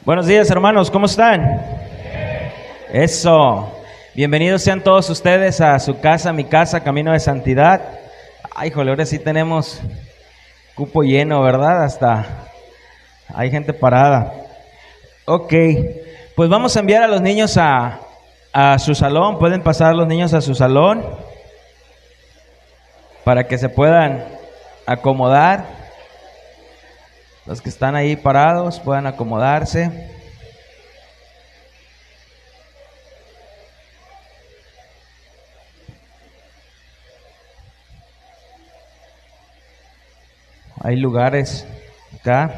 Buenos días, hermanos, ¿cómo están? Eso. Bienvenidos sean todos ustedes a su casa, mi casa, Camino de Santidad. Ay, jole, ahora sí tenemos cupo lleno, ¿verdad? Hasta hay gente parada. Ok, pues vamos a enviar a los niños a su salón. Pueden pasar los niños a su salón para que se puedan acomodar. Los que están ahí parados puedan acomodarse. Hay lugares acá.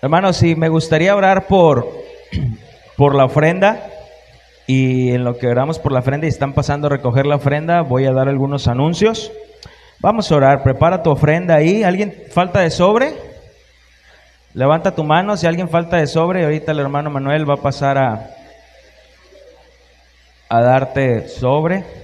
Hermanos, sí, me gustaría orar por la ofrenda. Y en lo que oramos por la ofrenda y están pasando a recoger la ofrenda, voy a dar algunos anuncios. Vamos a orar. Prepara tu ofrenda ahí. ¿Alguien falta de sobre? Levanta tu mano si alguien falta de sobre. Ahorita el hermano Manuel va a pasar a darte sobre.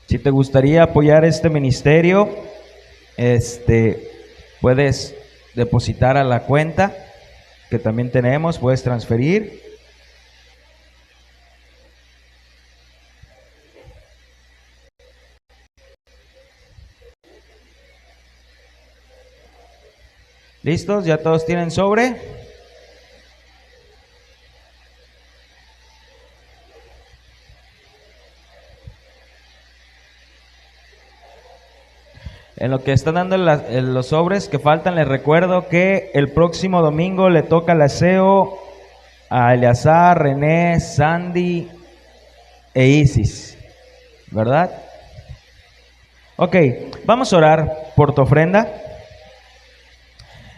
Si te gustaría apoyar este ministerio, puedes depositar a la cuenta que también tenemos, puedes transferir. ¿Listos? ¿Ya todos tienen sobre? En lo que están dando los sobres que faltan, les recuerdo que el próximo domingo le toca el aseo a Eleazar, René, Sandy e Isis, ¿verdad? Ok, vamos a orar por tu ofrenda.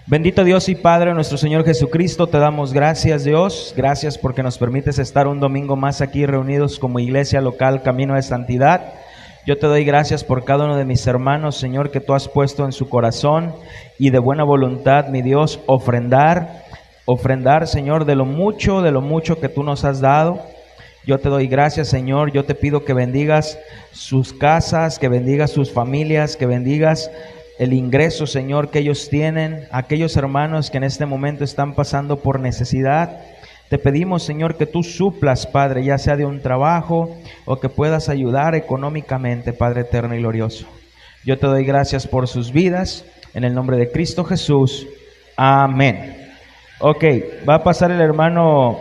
Bendito Dios y Padre, nuestro Señor Jesucristo, te damos gracias, Dios. Gracias porque nos permites estar un domingo más aquí reunidos como iglesia local Camino de Santidad. Yo te doy gracias por cada uno de mis hermanos, Señor, que tú has puesto en su corazón y de buena voluntad, mi Dios, ofrendar, Señor, de lo mucho que tú nos has dado. Yo te doy gracias, Señor. Yo te pido que bendigas sus casas, que bendigas sus familias, que bendigas el ingreso, Señor, que ellos tienen, aquellos hermanos que en este momento están pasando por necesidad. Te pedimos, Señor, que tú suplas, Padre, ya sea de un trabajo o que puedas ayudar económicamente, Padre eterno y glorioso. Yo te doy gracias por sus vidas, en el nombre de Cristo Jesús. Amén. Ok, va a pasar el hermano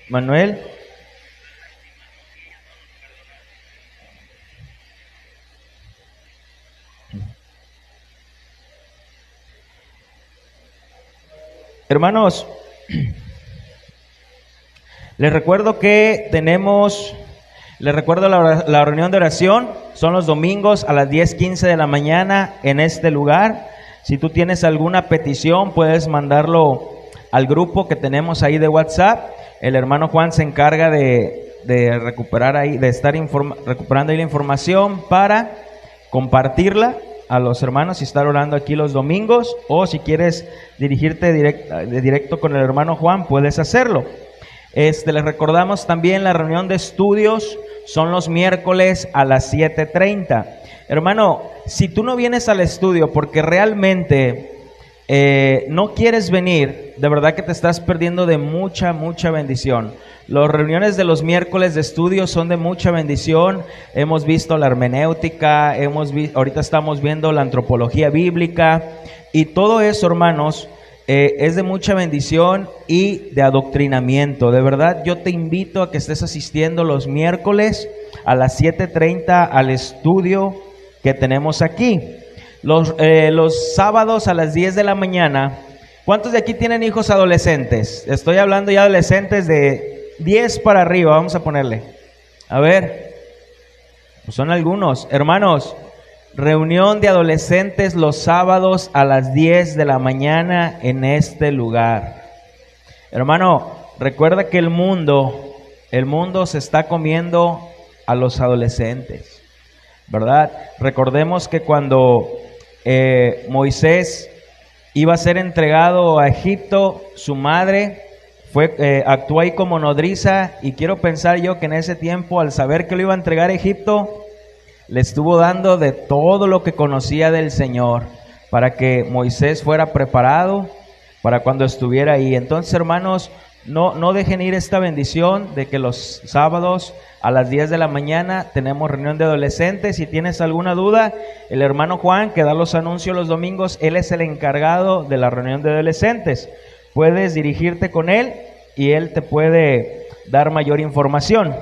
Manuel. Hermanos, les recuerdo que la reunión de oración, son los domingos a las 10:15 de la mañana en este lugar. Si tú tienes alguna petición, puedes mandarlo al grupo que tenemos ahí de WhatsApp. El hermano Juan se encarga de recuperar ahí, de estar recuperando ahí la información para compartirla a los hermanos y estar orando aquí los domingos, o si quieres dirigirte directo con el hermano Juan, puedes hacerlo. Les recordamos también la reunión de estudios, son los miércoles a las 7:30. Hermano, si tú no vienes al estudio porque realmente no quieres venir, de verdad que te estás perdiendo de mucha bendición. Las reuniones de los miércoles de estudio son de mucha bendición. Hemos visto la hermenéutica, ahorita estamos viendo la antropología bíblica, y todo eso, hermanos, es de mucha bendición y de adoctrinamiento. De verdad, yo te invito a que estés asistiendo los miércoles a las 7:30 al estudio que tenemos aquí. Los sábados a las 10 de la mañana. ¿Cuántos de aquí tienen hijos adolescentes? Estoy hablando ya de adolescentes de 10 para arriba, vamos a ponerle. A ver, pues son algunos. Hermanos, reunión de adolescentes los sábados a las 10 de la mañana en este lugar. Hermano, recuerda que el mundo se está comiendo a los adolescentes, ¿verdad? Recordemos que cuando Moisés iba a ser entregado a Egipto, su madre actuó ahí como nodriza, y quiero pensar yo que en ese tiempo, al saber que lo iba a entregar a Egipto, le estuvo dando de todo lo que conocía del Señor para que Moisés fuera preparado para cuando estuviera ahí. Entonces, hermanos, no dejen ir esta bendición de que los sábados a las 10 de la mañana tenemos reunión de adolescentes. Si tienes alguna duda, el hermano Juan, que da los anuncios los domingos, él es el encargado de la reunión de adolescentes. Puedes dirigirte con él y él te puede dar mayor información.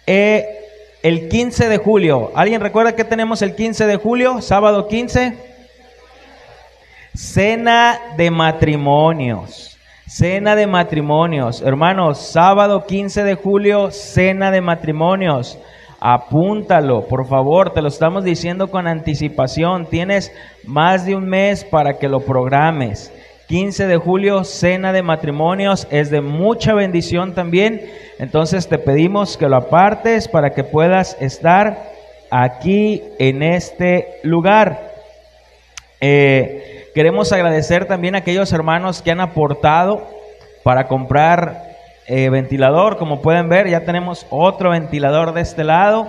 El 15 de julio, ¿alguien recuerda que tenemos el 15 de julio? Sábado 15. Cena de matrimonios. Cena de matrimonios. Hermanos, sábado 15 de julio, cena de matrimonios. Apúntalo, por favor, te lo estamos diciendo con anticipación. Tienes más de un mes para que lo programes. 15 de julio, cena de matrimonios, es de mucha bendición también. Entonces te pedimos que lo apartes para que puedas estar aquí en este lugar. Queremos agradecer también a aquellos hermanos que han aportado para comprar ventilador. Como pueden ver, ya tenemos otro ventilador de este lado.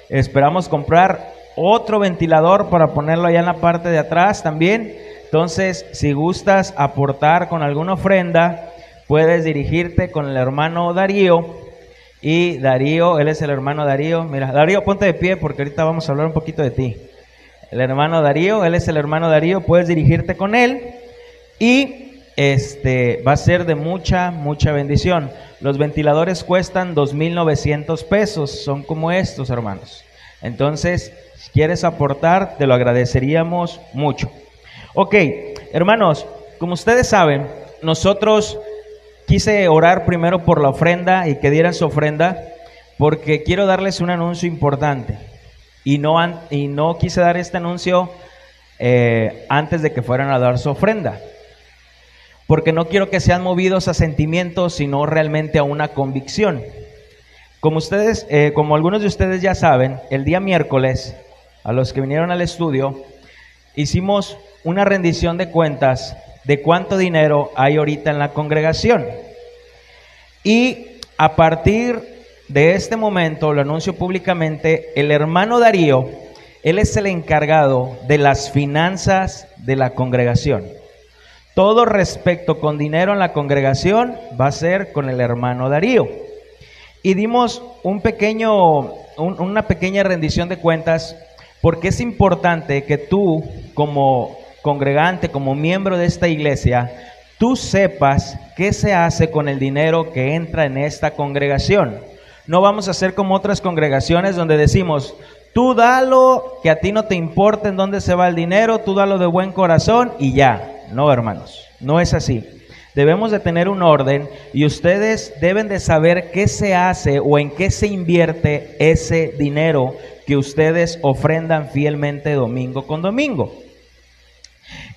Esperamos comprar otro ventilador para ponerlo allá en la parte de atrás también. Entonces, si gustas aportar con alguna ofrenda, puedes dirigirte con el hermano Darío. Y Darío, él es el hermano Darío. Mira, Darío, ponte de pie porque ahorita vamos a hablar un poquito de ti. El hermano Darío, él es el hermano Darío, puedes dirigirte con él. Y va a ser de mucha bendición. Los ventiladores cuestan 2,900 pesos, son como estos, hermanos. Entonces, si quieres aportar, te lo agradeceríamos mucho. Ok, hermanos, como ustedes saben, nosotros quise orar primero por la ofrenda y que dieran su ofrenda, porque quiero darles un anuncio importante. Y no quise dar este anuncio antes de que fueran a dar su ofrenda, porque no quiero que sean movidos a sentimientos, sino realmente a una convicción. Como algunos de ustedes ya saben, el día miércoles, a los que vinieron al estudio, hicimos una rendición de cuentas de cuánto dinero hay ahorita en la congregación. Y a partir de este momento, lo anuncio públicamente, el hermano Darío, él es el encargado de las finanzas de la congregación. Todo respecto con dinero en la congregación va a ser con el hermano Darío. Y dimos una pequeña rendición de cuentas, porque es importante que tú, como congregante, como miembro de esta iglesia, tú sepas qué se hace con el dinero que entra en esta congregación. No vamos a hacer como otras congregaciones donde decimos, tú dalo, que a ti no te importa en dónde se va el dinero, tú dalo de buen corazón y ya. No, hermanos, no es así. Debemos de tener un orden y ustedes deben de saber qué se hace o en qué se invierte ese dinero que ustedes ofrendan fielmente domingo con domingo.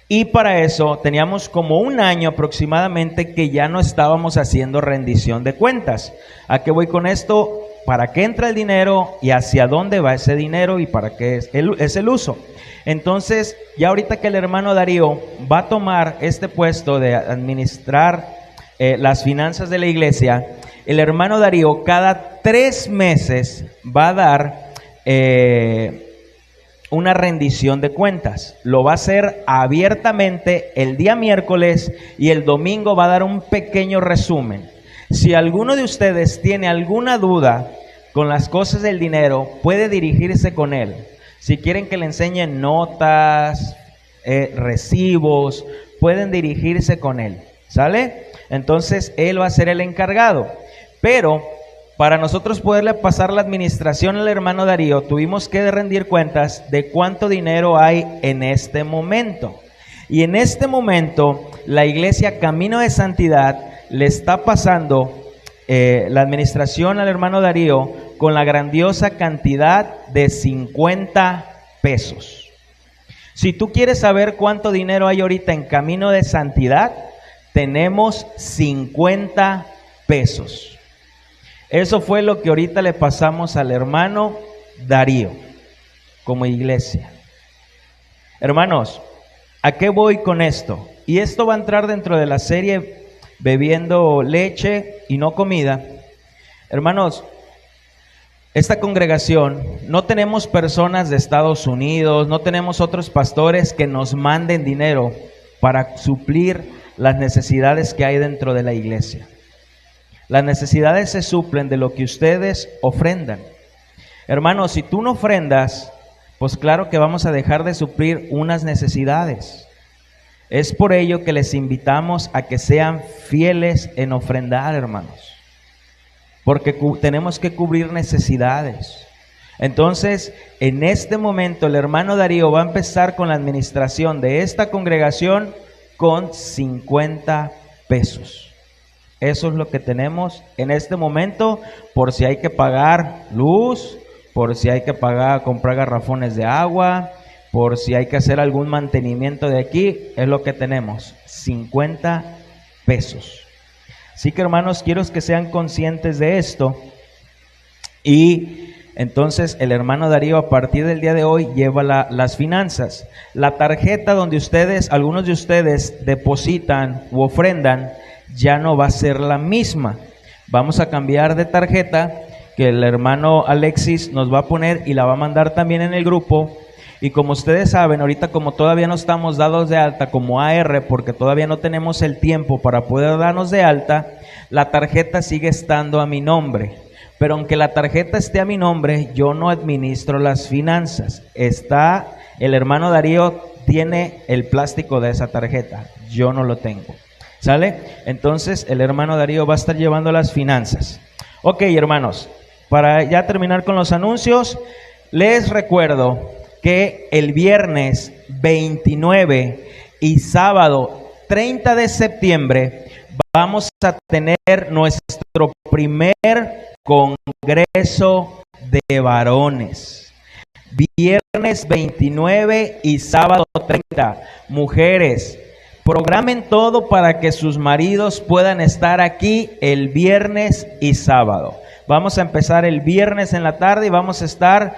Y para eso teníamos como un año aproximadamente que ya no estábamos haciendo rendición de cuentas. ¿A qué voy con esto? ¿Para qué entra el dinero y hacia dónde va ese dinero y para qué es el uso? Entonces, ya ahorita que el hermano Darío va a tomar este puesto de administrar las finanzas de la iglesia, el hermano Darío cada 3 meses va a dar una rendición de cuentas. Lo va a hacer abiertamente el día miércoles y el domingo va a dar un pequeño resumen. Si alguno de ustedes tiene alguna duda con las cosas del dinero, puede dirigirse con él. Si quieren que le enseñen notas, recibos, pueden dirigirse con él, ¿sale? Entonces él va a ser el encargado. Pero para nosotros poderle pasar la administración al hermano Darío, tuvimos que rendir cuentas de cuánto dinero hay en este momento. Y en este momento, la iglesia Camino de Santidad le está pasando la administración al hermano Darío con la grandiosa cantidad de 50 pesos. Si tú quieres saber cuánto dinero hay ahorita en Camino de Santidad, tenemos 50 pesos. Eso fue lo que ahorita le pasamos al hermano Darío como iglesia. Hermanos, ¿a qué voy con esto? Y esto va a entrar dentro de la serie Bebiendo leche y no comida. Hermanos, esta congregación, no tenemos personas de Estados Unidos, no tenemos otros pastores que nos manden dinero para suplir las necesidades que hay dentro de la iglesia. Las necesidades se suplen de lo que ustedes ofrendan. Hermanos, si tú no ofrendas, pues claro que vamos a dejar de suplir unas necesidades. Es por ello que les invitamos a que sean fieles en ofrendar, hermanos, porque tenemos que cubrir necesidades. Entonces, en este momento el hermano Darío va a empezar con la administración de esta congregación con 50 pesos. Eso es lo que tenemos en este momento, por si hay que pagar luz, por si hay que comprar garrafones de agua, por si hay que hacer algún mantenimiento de aquí, es lo que tenemos, 50 pesos. Así que, hermanos, quiero que sean conscientes de esto. Y entonces el hermano Darío a partir del día de hoy lleva las finanzas. La tarjeta donde algunos de ustedes depositan u ofrendan, ya no va a ser la misma. Vamos a cambiar de tarjeta que el hermano Alexis nos va a poner y la va a mandar también en el grupo. Y como ustedes saben, ahorita como todavía no estamos dados de alta como AR, porque todavía no tenemos el tiempo para poder darnos de alta, la tarjeta sigue estando a mi nombre. Pero aunque la tarjeta esté a mi nombre, yo no administro las finanzas. El hermano Darío tiene el plástico de esa tarjeta, yo no lo tengo. ¿Sale? Entonces el hermano Darío va a estar llevando las finanzas. Ok, hermanos, para ya terminar con los anuncios, les recuerdo que el viernes 29 y sábado 30 de septiembre vamos a tener nuestro primer congreso de varones. Viernes 29 y sábado 30. Mujeres, programen todo para que sus maridos puedan estar aquí el viernes y sábado. Vamos a empezar el viernes en la tarde y vamos a estar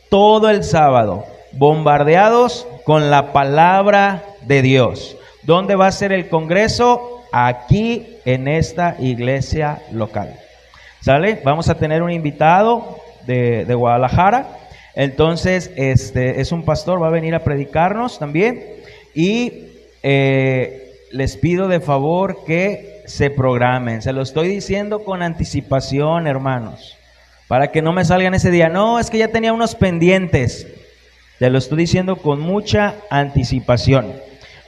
todo el sábado bombardeados con la palabra de Dios. ¿Dónde va a ser el congreso? Aquí en esta iglesia local. ¿Sale? Vamos a tener un invitado de Guadalajara. Entonces, es un pastor, va a venir a predicarnos también. Y les pido de favor que se programen. Se lo estoy diciendo con anticipación, hermanos, para que no me salgan ese día. No, es que ya tenía unos pendientes. Te lo estoy diciendo con mucha anticipación,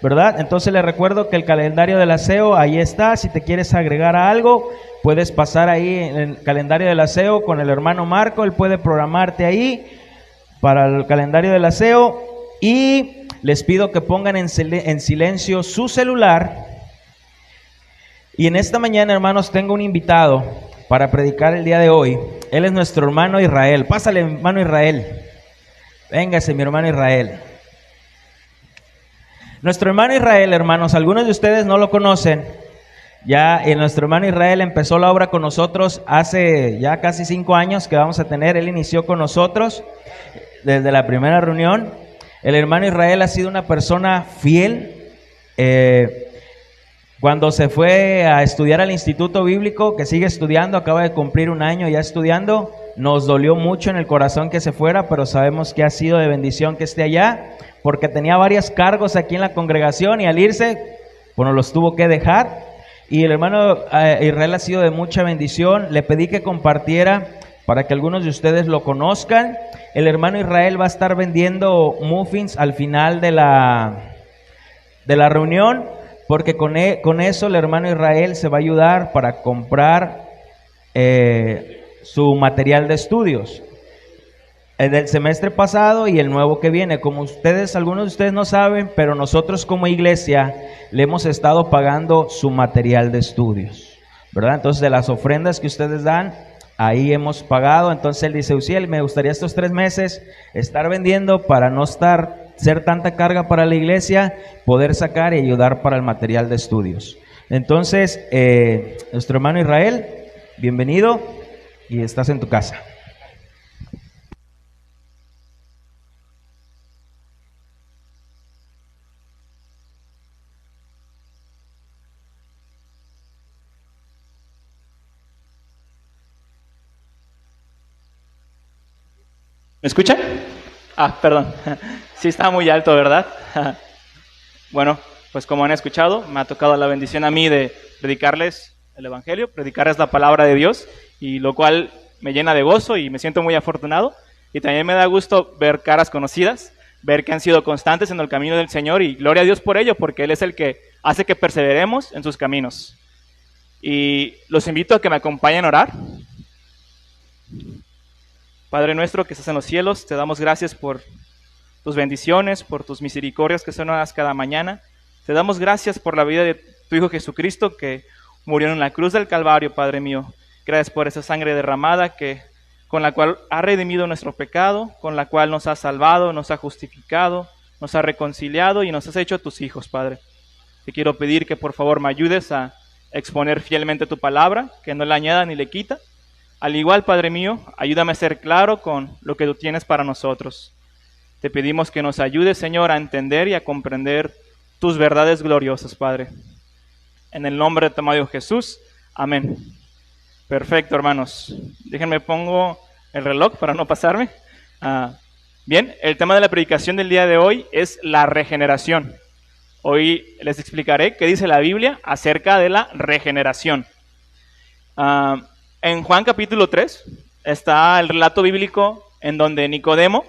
¿verdad? Entonces les recuerdo que el calendario del aseo ahí está. Si te quieres agregar a algo, puedes pasar ahí en el calendario del aseo con el hermano Marco. Él puede programarte ahí para el calendario del aseo. Y les pido que pongan en silencio su celular. Y en esta mañana, hermanos, tengo un invitado para predicar el día de hoy. Él es nuestro hermano Israel. Pásale, hermano Israel. Véngase, mi hermano Israel. Nuestro hermano Israel, hermanos, algunos de ustedes no lo conocen. Nuestro hermano Israel empezó la obra con nosotros hace ya casi 5 años que vamos a tener. Él inició con nosotros desde la primera reunión. El hermano Israel ha sido una persona fiel. Cuando se fue a estudiar al Instituto Bíblico, que sigue estudiando, acaba de cumplir 1 año ya estudiando, nos dolió mucho en el corazón que se fuera, pero sabemos que ha sido de bendición que esté allá, porque tenía varios cargos aquí en la congregación y al irse, bueno, los tuvo que dejar. Y el hermano Israel ha sido de mucha bendición. Le pedí que compartiera para que algunos de ustedes lo conozcan. El hermano Israel va a estar vendiendo muffins al final de la reunión, porque con eso el hermano Israel se va a ayudar para comprar su material de estudios. El del semestre pasado y el nuevo que viene. Como algunos de ustedes no saben, pero nosotros como iglesia le hemos estado pagando su material de estudios, ¿verdad? Entonces, de las ofrendas que ustedes dan, ahí hemos pagado. Entonces él dice: Uciel, me gustaría estos 3 meses estar vendiendo para no ser tanta carga para la iglesia, poder sacar y ayudar para el material de estudios. Entonces, nuestro hermano Israel, bienvenido y estás en tu casa. ¿Me escuchan? Perdón. Sí, está muy alto, ¿verdad? Bueno, pues como han escuchado, me ha tocado la bendición a mí de predicarles el Evangelio, predicarles la palabra de Dios, y lo cual me llena de gozo y me siento muy afortunado. Y también me da gusto ver caras conocidas, ver que han sido constantes en el camino del Señor, y gloria a Dios por ello, porque Él es el que hace que perseveremos en sus caminos. Y los invito a que me acompañen a orar. Padre nuestro que estás en los cielos, te damos gracias por tus bendiciones, por tus misericordias que son nuevas cada mañana. Te damos gracias por la vida de tu Hijo Jesucristo que murió en la cruz del Calvario, Padre mío. Gracias por esa sangre derramada con la cual ha redimido nuestro pecado, con la cual nos ha salvado, nos ha justificado, nos ha reconciliado y nos has hecho tus hijos, Padre. Te quiero pedir que por favor me ayudes a exponer fielmente tu palabra, que no le añada ni le quita. Al igual, Padre mío, ayúdame a ser claro con lo que tú tienes para nosotros. Te pedimos que nos ayudes, Señor, a entender y a comprender tus verdades gloriosas, Padre. En el nombre de tu amado Jesús, amén. Perfecto, hermanos. Déjenme pongo el reloj para no pasarme. Bien, el tema de la predicación del día de hoy es la regeneración. Hoy les explicaré qué dice la Biblia acerca de la regeneración. En Juan capítulo 3 está el relato bíblico en donde Nicodemo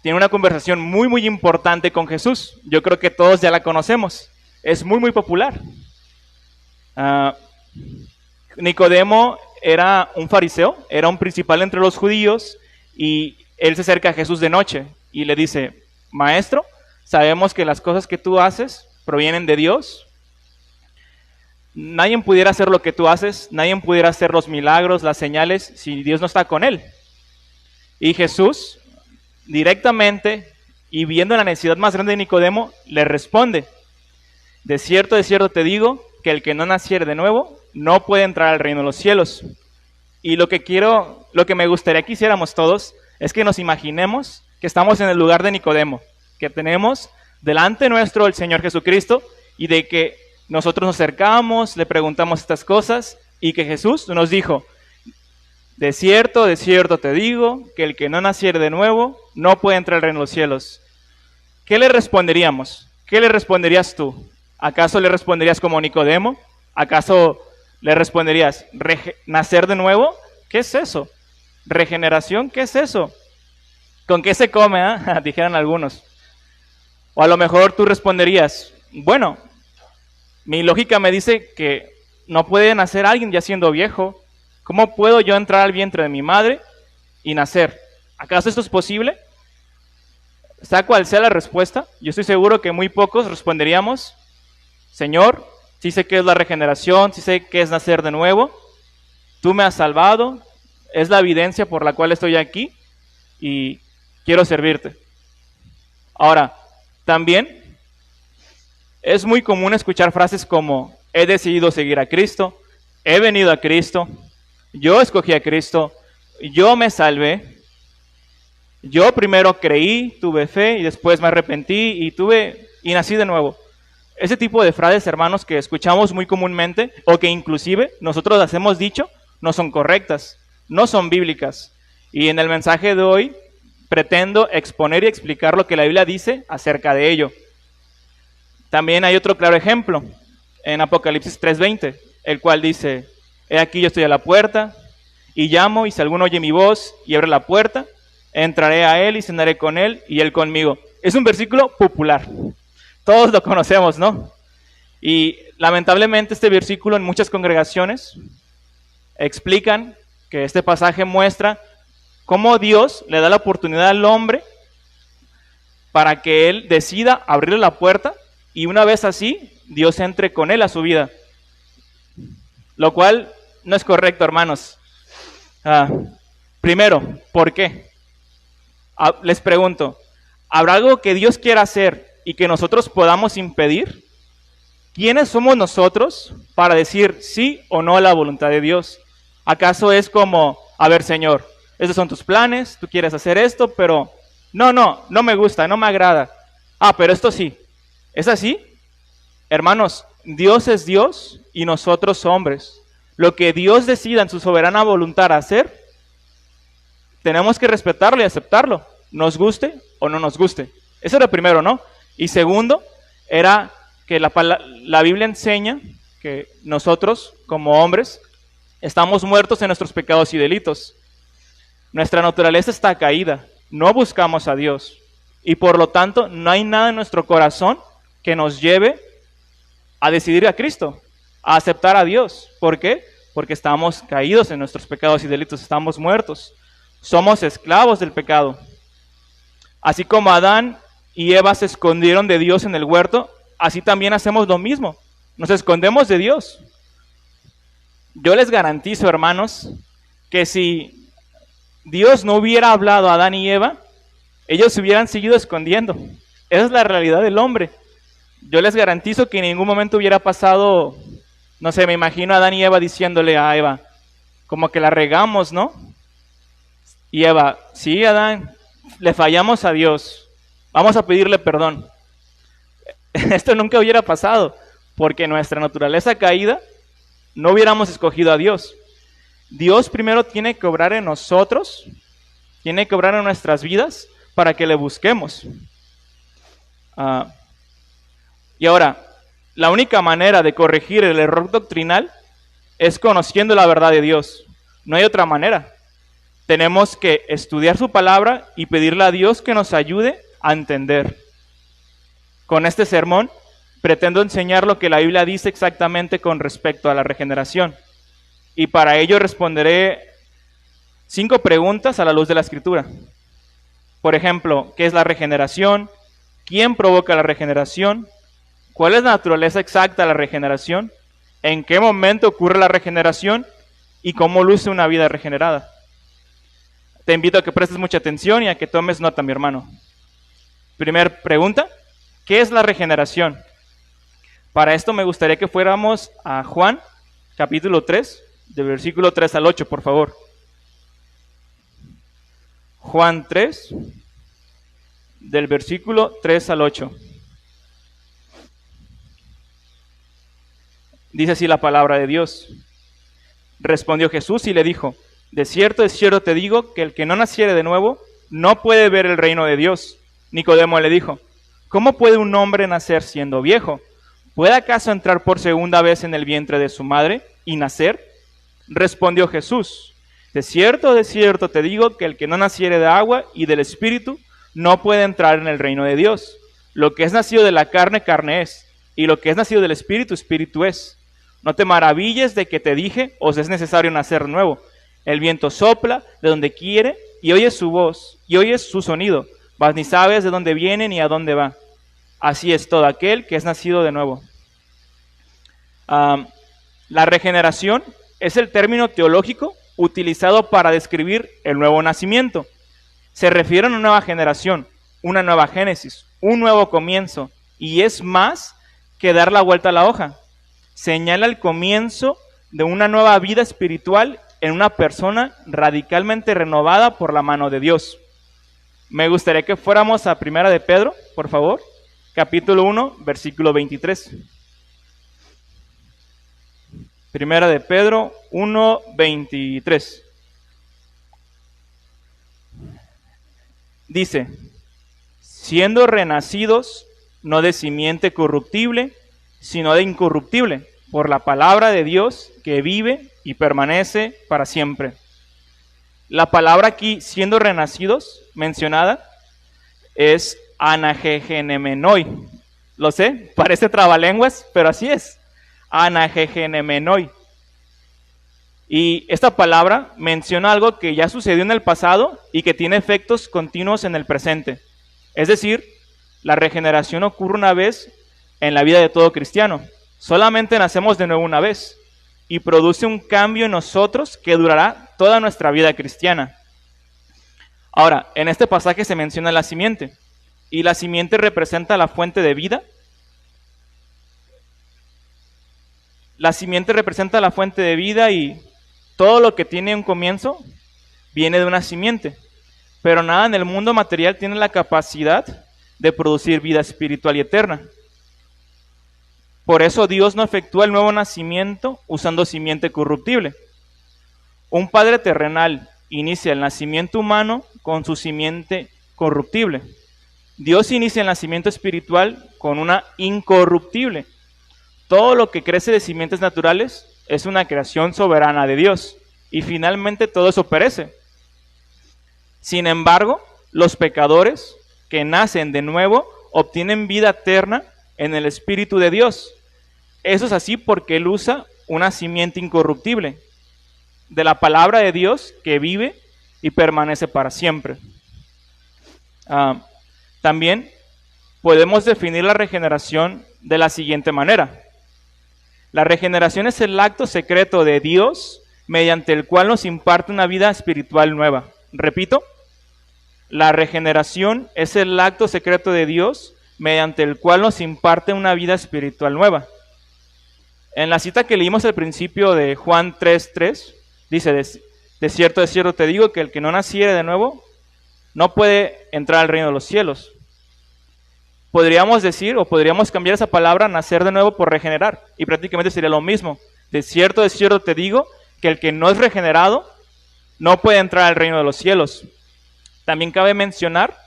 tiene una conversación muy, muy importante con Jesús. Yo creo que todos ya la conocemos. Es muy, muy popular. Nicodemo era un fariseo, era un principal entre los judíos, y él se acerca a Jesús de noche y le dice: Maestro, sabemos que las cosas que tú haces provienen de Dios. Nadie pudiera hacer lo que tú haces, nadie pudiera hacer los milagros, las señales, si Dios no está con él. Y Jesús, directamente, y viendo la necesidad más grande de Nicodemo, le responde: de cierto te digo, que el que no naciere de nuevo, no puede entrar al reino de los cielos. Y lo que me gustaría que hiciéramos todos, es que nos imaginemos que estamos en el lugar de Nicodemo, que tenemos delante nuestro el Señor Jesucristo, y de que nosotros nos acercamos, le preguntamos estas cosas, y que Jesús nos dijo: de cierto te digo, que el que no naciere de nuevo, no puede entrar al reino de los cielos. ¿Qué le responderíamos? ¿Qué le responderías tú? ¿Acaso le responderías como Nicodemo? ¿Acaso le responderías: nacer de nuevo? ¿Qué es eso? ¿Regeneración? ¿Qué es eso? ¿Con qué se come? Dijeran algunos. O a lo mejor tú responderías: bueno, mi lógica me dice que no puede nacer alguien ya siendo viejo. ¿Cómo puedo yo entrar al vientre de mi madre y nacer? ¿Acaso esto es posible? Sea cual sea la respuesta, yo estoy seguro que muy pocos responderíamos: Señor, sí sé qué es la regeneración, sí sé qué es nacer de nuevo, tú me has salvado, es la evidencia por la cual estoy aquí y quiero servirte. Ahora, también es muy común escuchar frases como: he decidido seguir a Cristo, he venido a Cristo, yo escogí a Cristo, yo me salvé, yo primero creí, tuve fe y después me arrepentí y nací de nuevo. Ese tipo de frases, hermanos, que escuchamos muy comúnmente o que inclusive nosotros las hemos dicho, no son correctas, no son bíblicas. Y en el mensaje de hoy pretendo exponer y explicar lo que la Biblia dice acerca de ello. También hay otro claro ejemplo en Apocalipsis 3:20, el cual dice: he aquí yo estoy a la puerta y llamo, y si alguno oye mi voz y abre la puerta, entraré a él y cenaré con él y él conmigo. Es un versículo popular, todos lo conocemos, ¿no? Y lamentablemente este versículo en muchas congregaciones explican que este pasaje muestra cómo Dios le da la oportunidad al hombre para que él decida abrirle la puerta, y una vez así, Dios entre con él a su vida. Lo cual no es correcto, hermanos. Primero, ¿por qué? Les pregunto, ¿habrá algo que Dios quiera hacer y que nosotros podamos impedir? ¿quiénes somos nosotros para decir sí o no a la voluntad de Dios? ¿Acaso es como, a ver, Señor, esos son tus planes, tú quieres hacer esto, pero no me gusta, no me agrada. Ah, pero esto sí. ¿Es así? Hermanos, Dios es Dios y nosotros hombres. Lo que Dios decida en su soberana voluntad hacer, tenemos que respetarlo y aceptarlo, nos guste o no nos guste. Eso era primero, ¿no? Y segundo, era que la Biblia enseña que nosotros, como hombres, estamos muertos en nuestros pecados y delitos. Nuestra naturaleza está caída, no buscamos a Dios. Y por lo tanto, no hay nada en nuestro corazón que nos lleve a decidir a Cristo, a aceptar a Dios. ¿Por qué? Porque estamos caídos en nuestros pecados y delitos, estamos muertos. Somos esclavos del pecado. Así como Adán y Eva se escondieron de Dios en el huerto, así también hacemos lo mismo. Nos escondemos de Dios. Yo les garantizo, hermanos, que si Dios no hubiera hablado a Adán y Eva, ellos se hubieran seguido escondiendo. Esa es la realidad del hombre. Yo les garantizo que en ningún momento hubiera pasado, no sé, me imagino a Adán y Eva diciéndole a Eva, como que la regamos, ¿no? Y Eva, sí, Adán, le fallamos a Dios, vamos a pedirle perdón. Esto nunca hubiera pasado, porque nuestra naturaleza caída no hubiéramos escogido a Dios. Dios primero tiene que obrar en nosotros, tiene que obrar en nuestras vidas para que le busquemos. Y ahora, la única manera de corregir el error doctrinal es conociendo la verdad de Dios. No hay otra manera. Tenemos que estudiar su palabra y pedirle a Dios que nos ayude a entender. Con este sermón pretendo enseñar lo que la Biblia dice exactamente con respecto a la regeneración. Y para ello responderé 5 preguntas a la luz de la Escritura. Por ejemplo, ¿qué es la regeneración? ¿Quién provoca la regeneración? ¿Cuál es la naturaleza exacta de la regeneración? ¿En qué momento ocurre la regeneración? ¿Y cómo luce una vida regenerada? Te invito a que prestes mucha atención y a que tomes nota, mi hermano. Primer pregunta, ¿qué es la regeneración? Para esto me gustaría que fuéramos a Juan, capítulo 3, del versículo 3 al 8, por favor. Juan 3, del versículo 3 al 8. Dice así la palabra de Dios. Respondió Jesús y le dijo, de cierto te digo que el que no naciere de nuevo no puede ver el reino de Dios. Nicodemo le dijo, ¿cómo puede un hombre nacer siendo viejo? ¿Puede acaso entrar por segunda vez en el vientre de su madre y nacer? Respondió Jesús, de cierto te digo que el que no naciere de agua y del Espíritu no puede entrar en el reino de Dios. Lo que es nacido de la carne, carne es, y lo que es nacido del Espíritu, Espíritu es. No te maravilles de que te dije, os es necesario nacer nuevo. El viento sopla de donde quiere y oyes su voz, y oyes su sonido, mas ni sabes de dónde viene ni a dónde va. Así es todo aquel que es nacido de nuevo. La regeneración es el término teológico utilizado para describir el nuevo nacimiento. Se refiere a una nueva generación, una nueva génesis, un nuevo comienzo, y es más que dar la vuelta a la hoja. Señala el comienzo de una nueva vida espiritual en una persona radicalmente renovada por la mano de Dios. Me gustaría que fuéramos a Primera de Pedro, por favor, capítulo 1, versículo 23. Primera de Pedro 1, 23. Dice, siendo renacidos no de simiente corruptible, sino de incorruptible, por la palabra de Dios que vive y permanece para siempre. La palabra aquí, siendo renacidos, mencionada, es anagegenemenoi. Lo sé, parece trabalenguas, pero así es. Anagegenemenoi. Y esta palabra menciona algo que ya sucedió en el pasado y que tiene efectos continuos en el presente. Es decir, la regeneración ocurre una vez en la vida de todo cristiano. Solamente nacemos de nuevo una vez y produce un cambio en nosotros que durará toda nuestra vida cristiana. Ahora, en este pasaje se menciona la simiente, y la simiente representa la fuente de vida La simiente representa la fuente de vida y todo lo que tiene un comienzo viene de una simiente. Pero nada en el mundo material tiene la capacidad de producir vida espiritual y eterna. Por eso Dios no efectúa el nuevo nacimiento usando simiente corruptible. Un padre terrenal inicia el nacimiento humano con su simiente corruptible. Dios inicia el nacimiento espiritual con una incorruptible. Todo lo que crece de simientes naturales es una creación soberana de Dios. Y finalmente todo eso perece. Sin embargo, los pecadores que nacen de nuevo obtienen vida eterna en el Espíritu de Dios. Eso es así porque Él usa una simiente incorruptible de la palabra de Dios que vive y permanece para siempre. También podemos definir la regeneración de la siguiente manera. La regeneración es el acto secreto de Dios mediante el cual nos imparte una vida espiritual nueva. Repito, la regeneración es el acto secreto de Dios mediante el cual nos imparte una vida espiritual nueva. En la cita que leímos al principio de Juan 3:3, dice, de cierto te digo que el que no naciere de nuevo no puede entrar al reino de los cielos. Podríamos decir, o podríamos cambiar esa palabra, nacer de nuevo, por regenerar, y prácticamente sería lo mismo. De cierto te digo que el que no es regenerado no puede entrar al reino de los cielos. También cabe mencionar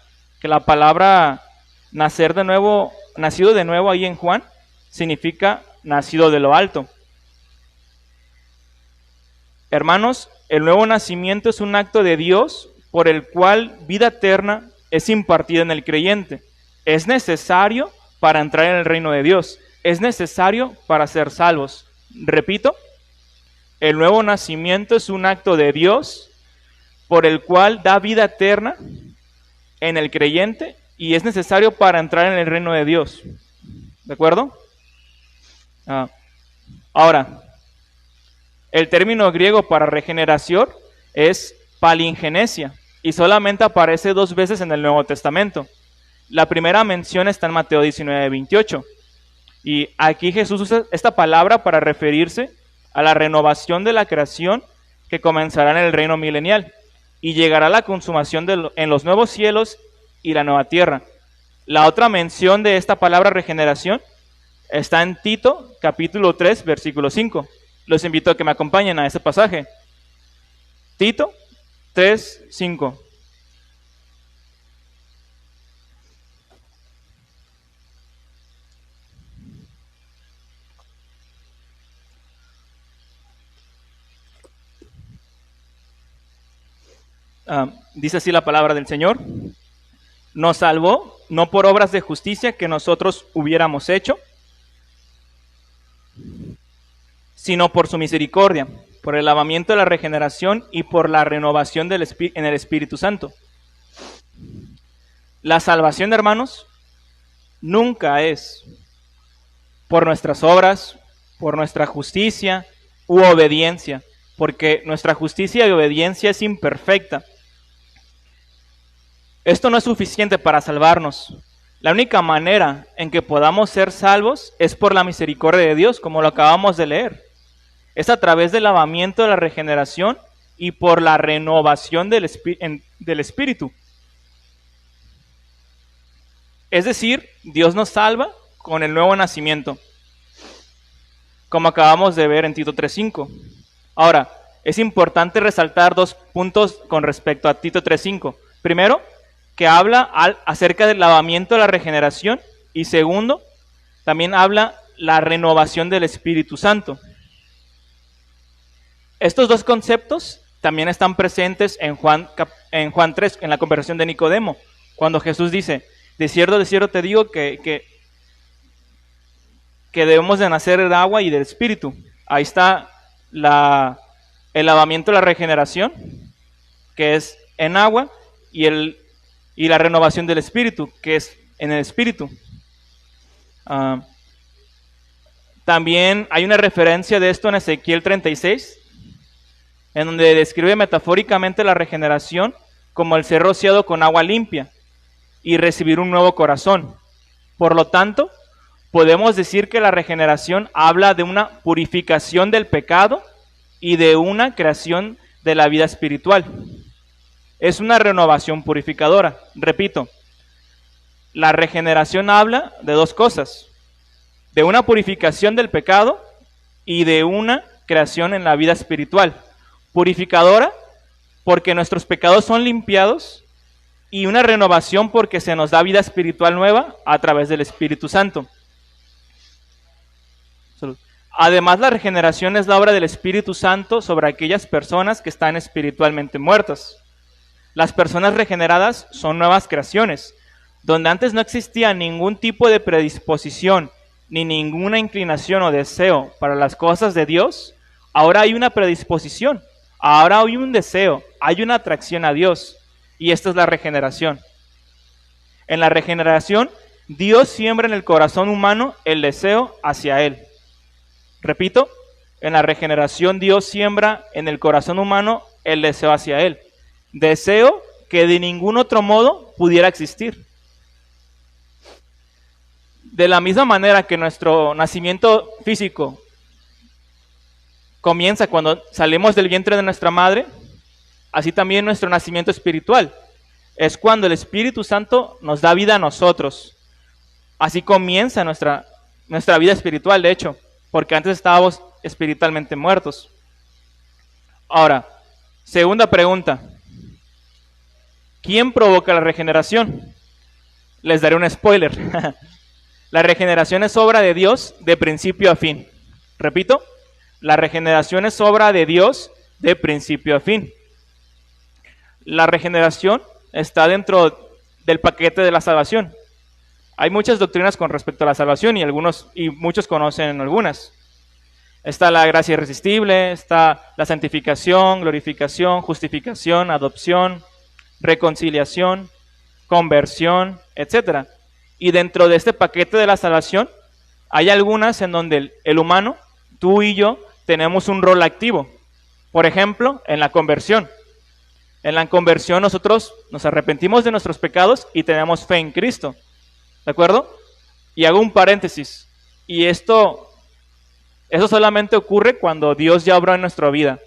que la palabra nacer de nuevo, nacido de nuevo ahí en Juan, significa nacido de lo alto. Hermanos, el nuevo nacimiento es un acto de Dios por el cual vida eterna es impartida en el creyente. Es necesario para entrar en el reino de Dios. Es necesario para ser salvos. Repito, el nuevo nacimiento es un acto de Dios por el cual da vida eterna en el creyente y es necesario para entrar en el reino de Dios. ¿De acuerdo? Ahora, el término griego para regeneración es palingenesia y solamente aparece 2 veces en el Nuevo Testamento. La primera mención está en Mateo 19:28 y aquí Jesús usa esta palabra para referirse a la renovación de la creación que comenzará en el reino milenial y llegará a la consumación en los nuevos cielos y la nueva tierra. La otra mención de esta palabra regeneración está en Tito capítulo 3 versículo 5. Los invito a que me acompañen a ese pasaje. Tito 3:5. Dice así la palabra del Señor. Nos salvó, no por obras de justicia que nosotros hubiéramos hecho, sino por su misericordia, por el lavamiento de la regeneración y por la renovación en el Espíritu Santo. La salvación, hermanos, nunca es por nuestras obras, por nuestra justicia u obediencia, porque nuestra justicia y obediencia es imperfecta. Esto no es suficiente para salvarnos. La única manera en que podamos ser salvos es por la misericordia de Dios, como lo acabamos de leer. Es a través del lavamiento de la regeneración y por la renovación del Espíritu. Es decir, Dios nos salva con el nuevo nacimiento, como acabamos de ver en Tito 3:5. Ahora, es importante resaltar 2 puntos con respecto a Tito 3:5. Primero, que habla acerca del lavamiento de la regeneración, y segundo, también habla la renovación del Espíritu Santo. Estos 2 conceptos también están presentes en Juan 3, en la conversación de Nicodemo, cuando Jesús dice, de cierto te digo que debemos de nacer del agua y del Espíritu. Ahí está el lavamiento de la regeneración, que es en agua, y la renovación del Espíritu, que es en el Espíritu. También hay una referencia de esto en Ezequiel 36, en donde describe metafóricamente la regeneración como el ser rociado con agua limpia y recibir un nuevo corazón. Por lo tanto, podemos decir que la regeneración habla de una purificación del pecado y de una creación de la vida espiritual. Es una renovación purificadora. Repito, la regeneración habla de dos cosas: de una purificación del pecado y de una creación en la vida espiritual. Purificadora porque nuestros pecados son limpiados, y una renovación porque se nos da vida espiritual nueva a través del Espíritu Santo. Además, la regeneración es la obra del Espíritu Santo sobre aquellas personas que están espiritualmente muertas. Las personas regeneradas son nuevas creaciones, donde antes no existía ningún tipo de predisposición ni ninguna inclinación o deseo para las cosas de Dios. Ahora hay una predisposición, ahora hay un deseo, hay una atracción a Dios, y esta es la regeneración. En la regeneración, Dios siembra en el corazón humano el deseo hacia Él. Repito, en la regeneración Dios siembra en el corazón humano el deseo hacia Él. Deseo que de ningún otro modo pudiera existir. De la misma manera que nuestro nacimiento físico comienza cuando salimos del vientre de nuestra madre, así también nuestro nacimiento espiritual es cuando el Espíritu Santo nos da vida a nosotros. Así comienza nuestra vida espiritual, de hecho, porque antes estábamos espiritualmente muertos. Ahora, segunda pregunta: ¿quién provoca la regeneración? Les daré un spoiler. La regeneración es obra de Dios de principio a fin. Repito, la regeneración es obra de Dios de principio a fin. La regeneración está dentro del paquete de la salvación. Hay muchas doctrinas con respecto a la salvación y muchos conocen algunas. Está la gracia irresistible, está la santificación, glorificación, justificación, adopción, reconciliación, conversión, etc. Y dentro de este paquete de la salvación hay algunas en donde el humano, tú y yo, tenemos un rol activo. Por ejemplo, en la conversión. En la conversión nosotros nos arrepentimos de nuestros pecados y tenemos fe en Cristo. ¿De acuerdo? Y hago un paréntesis. Y eso solamente ocurre cuando Dios ya obra en nuestra vida.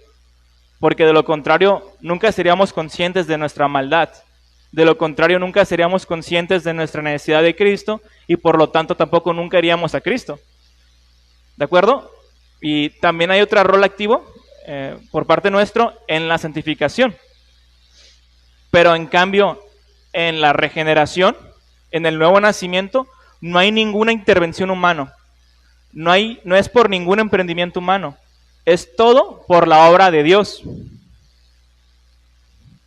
Porque de lo contrario, nunca seríamos conscientes de nuestra maldad. De lo contrario, nunca seríamos conscientes de nuestra necesidad de Cristo y por lo tanto tampoco nunca iríamos a Cristo. ¿De acuerdo? Y también hay otro rol activo por parte nuestro en la santificación. Pero en cambio, en la regeneración, en el nuevo nacimiento, no hay ninguna intervención humana. No es por ningún emprendimiento humano. Es todo por la obra de Dios.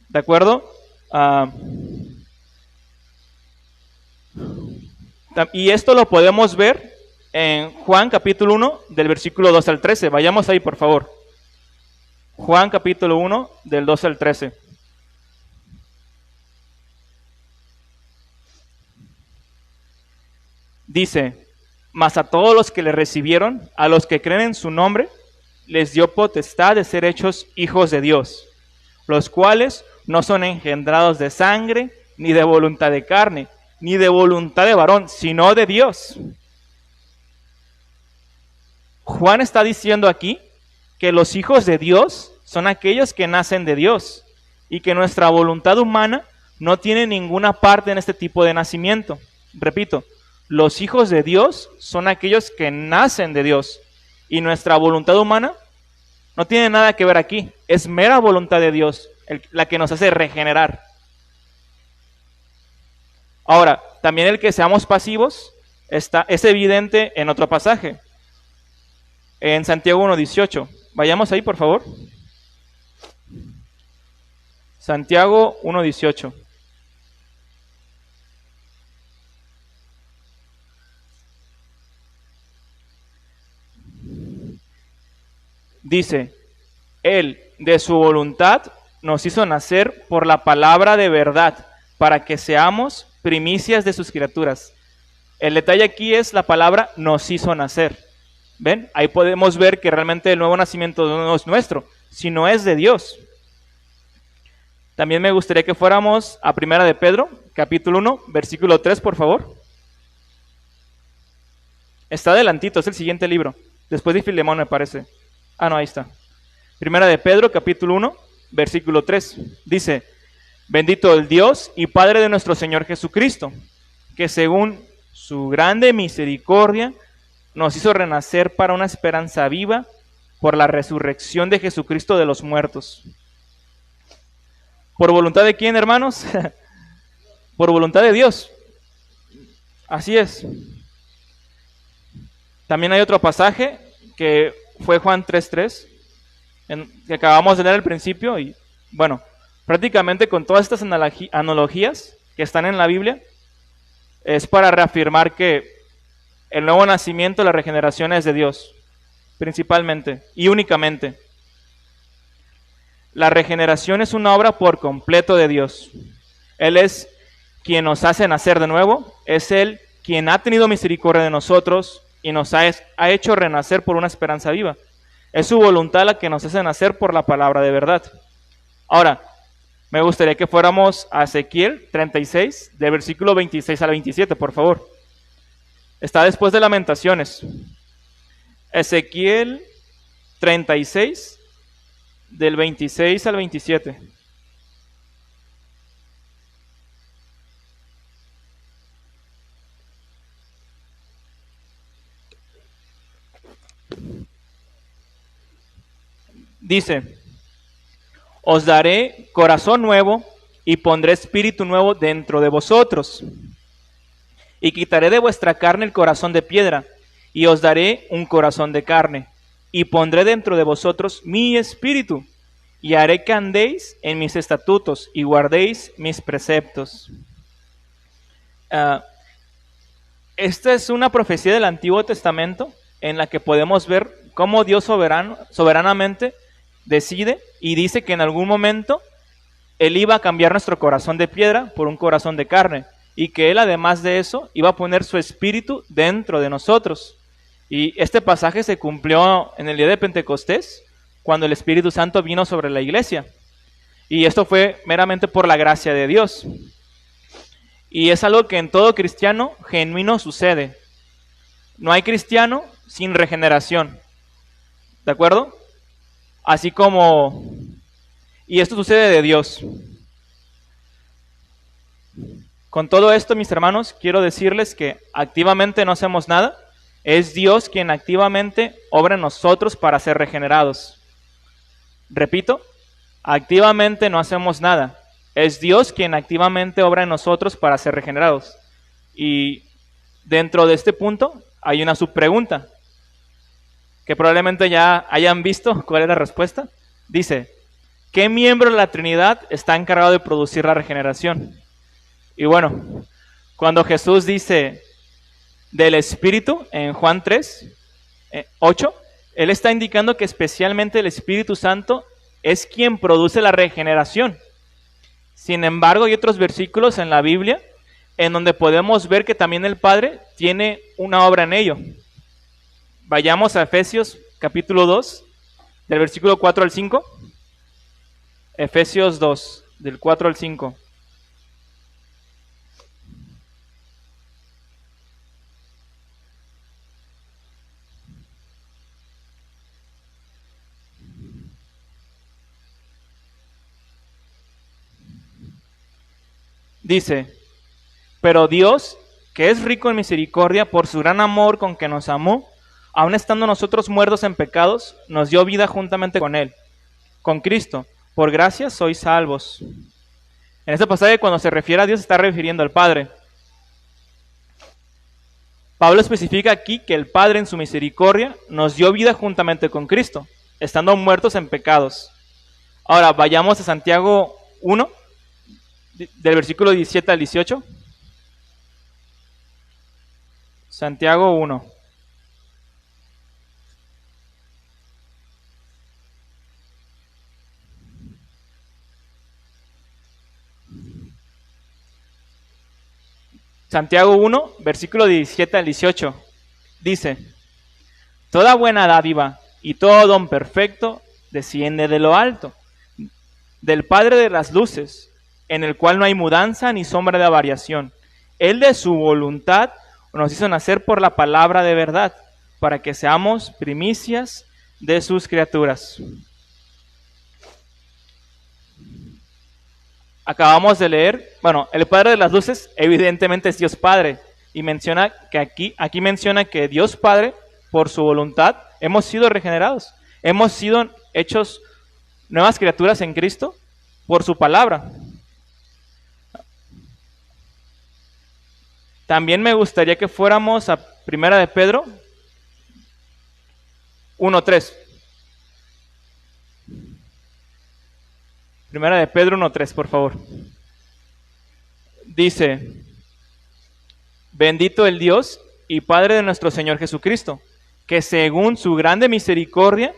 ¿De acuerdo? Y esto lo podemos ver en Juan capítulo 1 del versículo 2 al 13. Vayamos ahí, por favor. Juan capítulo 1 del 2 al 13. Dice: mas a todos los que le recibieron, a los que creen en su nombre, les dio potestad de ser hechos hijos de Dios, los cuales no son engendrados de sangre, ni de voluntad de carne, ni de voluntad de varón, sino de Dios. Juan está diciendo aquí que los hijos de Dios son aquellos que nacen de Dios y que nuestra voluntad humana no tiene ninguna parte en este tipo de nacimiento. Repito, los hijos de Dios son aquellos que nacen de Dios y nuestra voluntad humana no tiene nada que ver aquí. Es mera voluntad de Dios la que nos hace regenerar. Ahora, también el que seamos pasivos es evidente en otro pasaje. En Santiago 1:18. Vayamos ahí, por favor. Santiago 1:18. Dice: Él de su voluntad nos hizo nacer por la palabra de verdad, para que seamos primicias de sus criaturas. El detalle aquí es la palabra nos hizo nacer. ¿Ven? Ahí podemos ver que realmente el nuevo nacimiento no es nuestro, sino es de Dios. También me gustaría que fuéramos a 1 de Pedro, capítulo 1, versículo 3, por favor. Está adelantito, es el siguiente libro. Después de Filemón, me parece. Ah, no, ahí está. Primera de Pedro, capítulo 1, versículo 3. Dice: bendito el Dios y Padre de nuestro Señor Jesucristo, que según su grande misericordia nos hizo renacer para una esperanza viva por la resurrección de Jesucristo de los muertos. ¿Por voluntad de quién, hermanos? Por voluntad de Dios. Así es. También hay otro pasaje que fue Juan 3:3, que acabamos de leer al principio, y bueno, prácticamente con todas estas analogías que están en la Biblia, es para reafirmar que el nuevo nacimiento, la regeneración es de Dios, principalmente y únicamente. La regeneración es una obra por completo de Dios. Él es quien nos hace nacer de nuevo, es Él quien ha tenido misericordia de nosotros y nos ha hecho renacer por una esperanza viva. Es su voluntad la que nos hace nacer por la palabra de verdad. Ahora, me gustaría que fuéramos a Ezequiel 36, del versículo 26 al 27, por favor. Está después de Lamentaciones. Ezequiel 36, del 26 al 27. Dice: os daré corazón nuevo y pondré espíritu nuevo dentro de vosotros. Y quitaré de vuestra carne el corazón de piedra, y os daré un corazón de carne. Y pondré dentro de vosotros mi espíritu, y haré que andéis en mis estatutos, y guardéis mis preceptos. Esta es una profecía del Antiguo Testamento, en la que podemos ver cómo Dios soberanamente decide y dice que en algún momento Él iba a cambiar nuestro corazón de piedra por un corazón de carne, y que Él, además de eso, iba a poner su espíritu dentro de nosotros. Y este pasaje se cumplió en el día de Pentecostés, cuando el Espíritu Santo vino sobre la iglesia. Y esto fue meramente por la gracia de Dios. Y es algo que en todo cristiano genuino sucede. No hay cristiano sin regeneración. ¿De acuerdo? Así como... Y esto sucede de Dios. Con todo esto, mis hermanos, quiero decirles que activamente no hacemos nada. Es Dios quien activamente obra en nosotros para ser regenerados. Repito, activamente no hacemos nada. Es Dios quien activamente obra en nosotros para ser regenerados. Y dentro de este punto hay una subpregunta, que probablemente ya hayan visto cuál es la respuesta. Dice: ¿qué miembro de la Trinidad está encargado de producir la regeneración? Y bueno, cuando Jesús dice del Espíritu en Juan 3:8, Él está indicando que especialmente el Espíritu Santo es quien produce la regeneración. Sin embargo, hay otros versículos en la Biblia en donde podemos ver que también el Padre tiene una obra en ello. Vayamos a Efesios capítulo 2, del versículo 4 al 5. Efesios 2, del 4 al 5. Dice: pero Dios, que es rico en misericordia, por su gran amor con que nos amó, aun estando nosotros muertos en pecados, nos dio vida juntamente con Él, con Cristo. Por gracia sois salvos. En este pasaje, cuando se refiere a Dios, se está refiriendo al Padre. Pablo especifica aquí que el Padre, en su misericordia, nos dio vida juntamente con Cristo, estando muertos en pecados. Ahora, vayamos a Santiago 1, del versículo 17 al 18. Santiago 1. Santiago 1, versículo 17 al 18. Dice: toda buena dádiva y todo don perfecto desciende de lo alto, del Padre de las luces, en el cual no hay mudanza ni sombra de variación. Él de su voluntad nos hizo nacer por la palabra de verdad, para que seamos primicias de sus criaturas. Acabamos de leer, el Padre de las Luces evidentemente es Dios Padre, y menciona que aquí menciona que Dios Padre, por su voluntad, hemos sido regenerados, hemos sido hechos nuevas criaturas en Cristo por su palabra. También me gustaría que fuéramos a 1 de Pedro 1:3. 1 de Pedro 1:3, por favor. Dice: bendito el Dios y Padre de nuestro Señor Jesucristo, que según su grande misericordia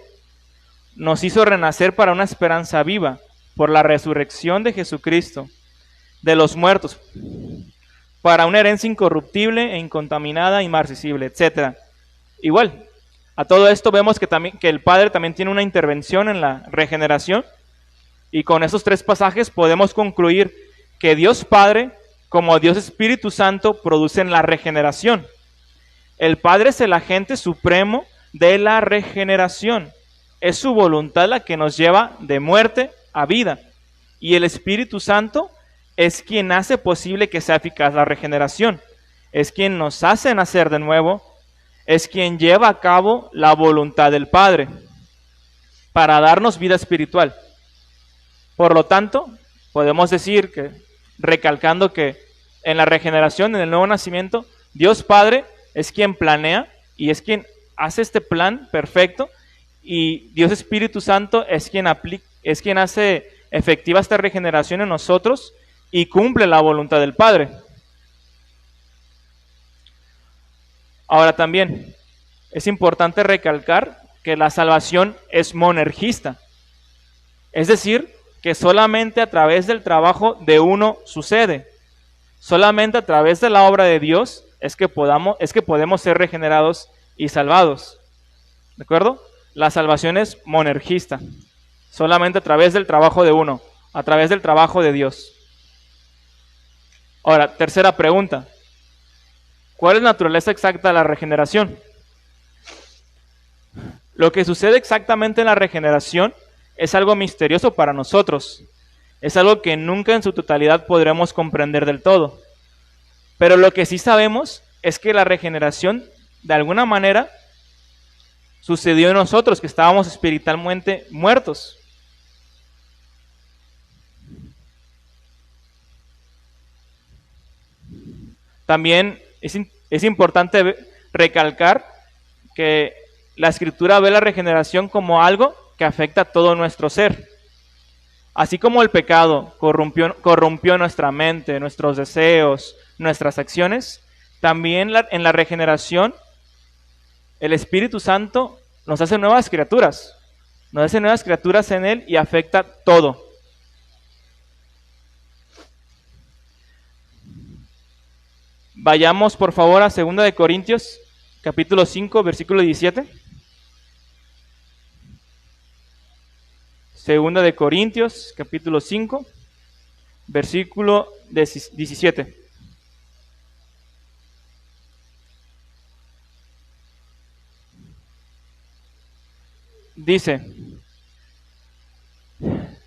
nos hizo renacer para una esperanza viva por la resurrección de Jesucristo de los muertos, para una herencia incorruptible e incontaminada, inmarcesible, etc. Igual, a todo esto vemos que el Padre también tiene una intervención en la regeneración, y con esos tres pasajes podemos concluir que Dios Padre, como Dios Espíritu Santo, producen la regeneración. El Padre es el agente supremo de la regeneración. Es su voluntad la que nos lleva de muerte a vida. Y el Espíritu Santo es quien hace posible que sea eficaz la regeneración. Es quien nos hace nacer de nuevo. Es quien lleva a cabo la voluntad del Padre para darnos vida espiritual. Por lo tanto, podemos decir que, recalcando que en la regeneración, en el nuevo nacimiento, Dios Padre es quien planea y es quien hace este plan perfecto, y Dios Espíritu Santo es quien hace efectiva esta regeneración en nosotros y cumple la voluntad del Padre. Ahora también es importante recalcar que la salvación es monergista, es decir, que solamente a través del trabajo de uno sucede. Solamente a través de la obra de Dios es que podemos ser regenerados y salvados. ¿De acuerdo? La salvación es monergista. Solamente a través del trabajo de uno, a través del trabajo de Dios. Ahora, tercera pregunta. ¿Cuál es la naturaleza exacta de la regeneración? Lo que sucede exactamente en la regeneración es algo misterioso para nosotros. Es algo que nunca en su totalidad podremos comprender del todo. Pero lo que sí sabemos es que la regeneración, de alguna manera, sucedió en nosotros, que estábamos espiritualmente muertos. También es importante recalcar que la Escritura ve la regeneración como algo que afecta a todo nuestro ser. Así como el pecado corrompió nuestra mente, nuestros deseos, nuestras acciones, también en la regeneración el Espíritu Santo nos hace nuevas criaturas. Nos hace nuevas criaturas en Él y afecta todo. Vayamos por favor a 2 de Corintios, capítulo 5, versículo 17. 2 de Corintios, capítulo 5, versículo 17. Dice: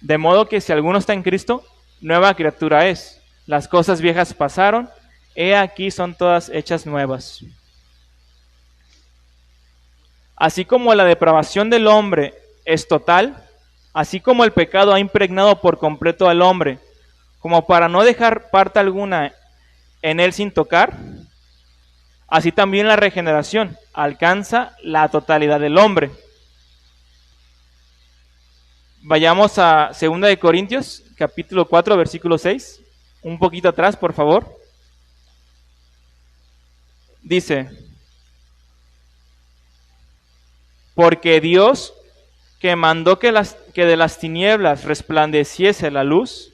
de modo que si alguno está en Cristo, nueva criatura es. Las cosas viejas pasaron, he aquí son todas hechas nuevas. Así como la depravación del hombre es total, así como el pecado ha impregnado por completo al hombre, como para no dejar parte alguna en él sin tocar, así también la regeneración alcanza la totalidad del hombre. Vayamos a 2 de Corintios, capítulo 4, versículo 6. Un poquito atrás, por favor. Dice: porque Dios, que mandó que de las tinieblas resplandeciese la luz,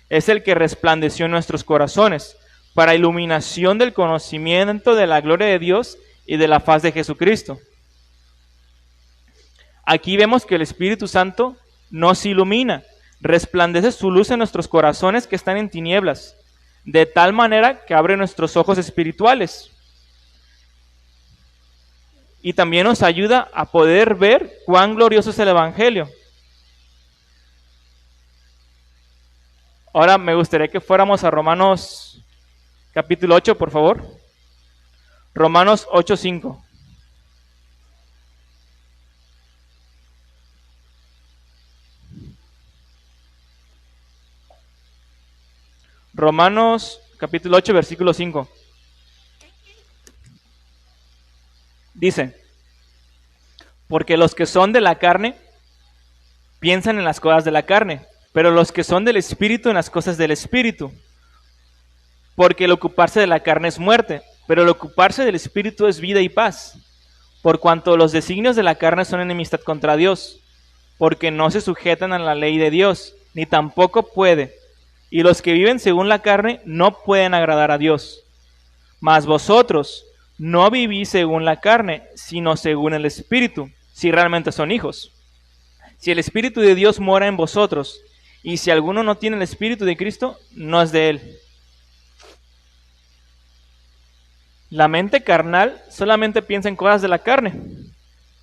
es el que resplandeció en nuestros corazones, para iluminación del conocimiento de la gloria de Dios y de la faz de Jesucristo. Aquí vemos que el Espíritu Santo nos ilumina, resplandece su luz en nuestros corazones que están en tinieblas, de tal manera que abre nuestros ojos espirituales. y también nos ayuda a poder ver cuán glorioso es el Evangelio. Ahora me gustaría que fuéramos a Romanos capítulo 8, por favor. Romanos 8:5. Romanos capítulo 8, versículo 5. Dice, porque los que son de la carne piensan en las cosas de la carne, pero los que son del Espíritu en las cosas del Espíritu. Porque el ocuparse de la carne es muerte, pero el ocuparse del Espíritu es vida y paz. Por cuanto los designios de la carne son enemistad contra Dios, porque no se sujetan a la ley de Dios, ni tampoco puede. Y los que viven según la carne no pueden agradar a Dios. Mas vosotros no vivís según la carne, sino según el Espíritu, si realmente son hijos. Si el Espíritu de Dios mora en vosotros, y si alguno no tiene el Espíritu de Cristo, no es de él. La mente carnal solamente piensa en cosas de la carne.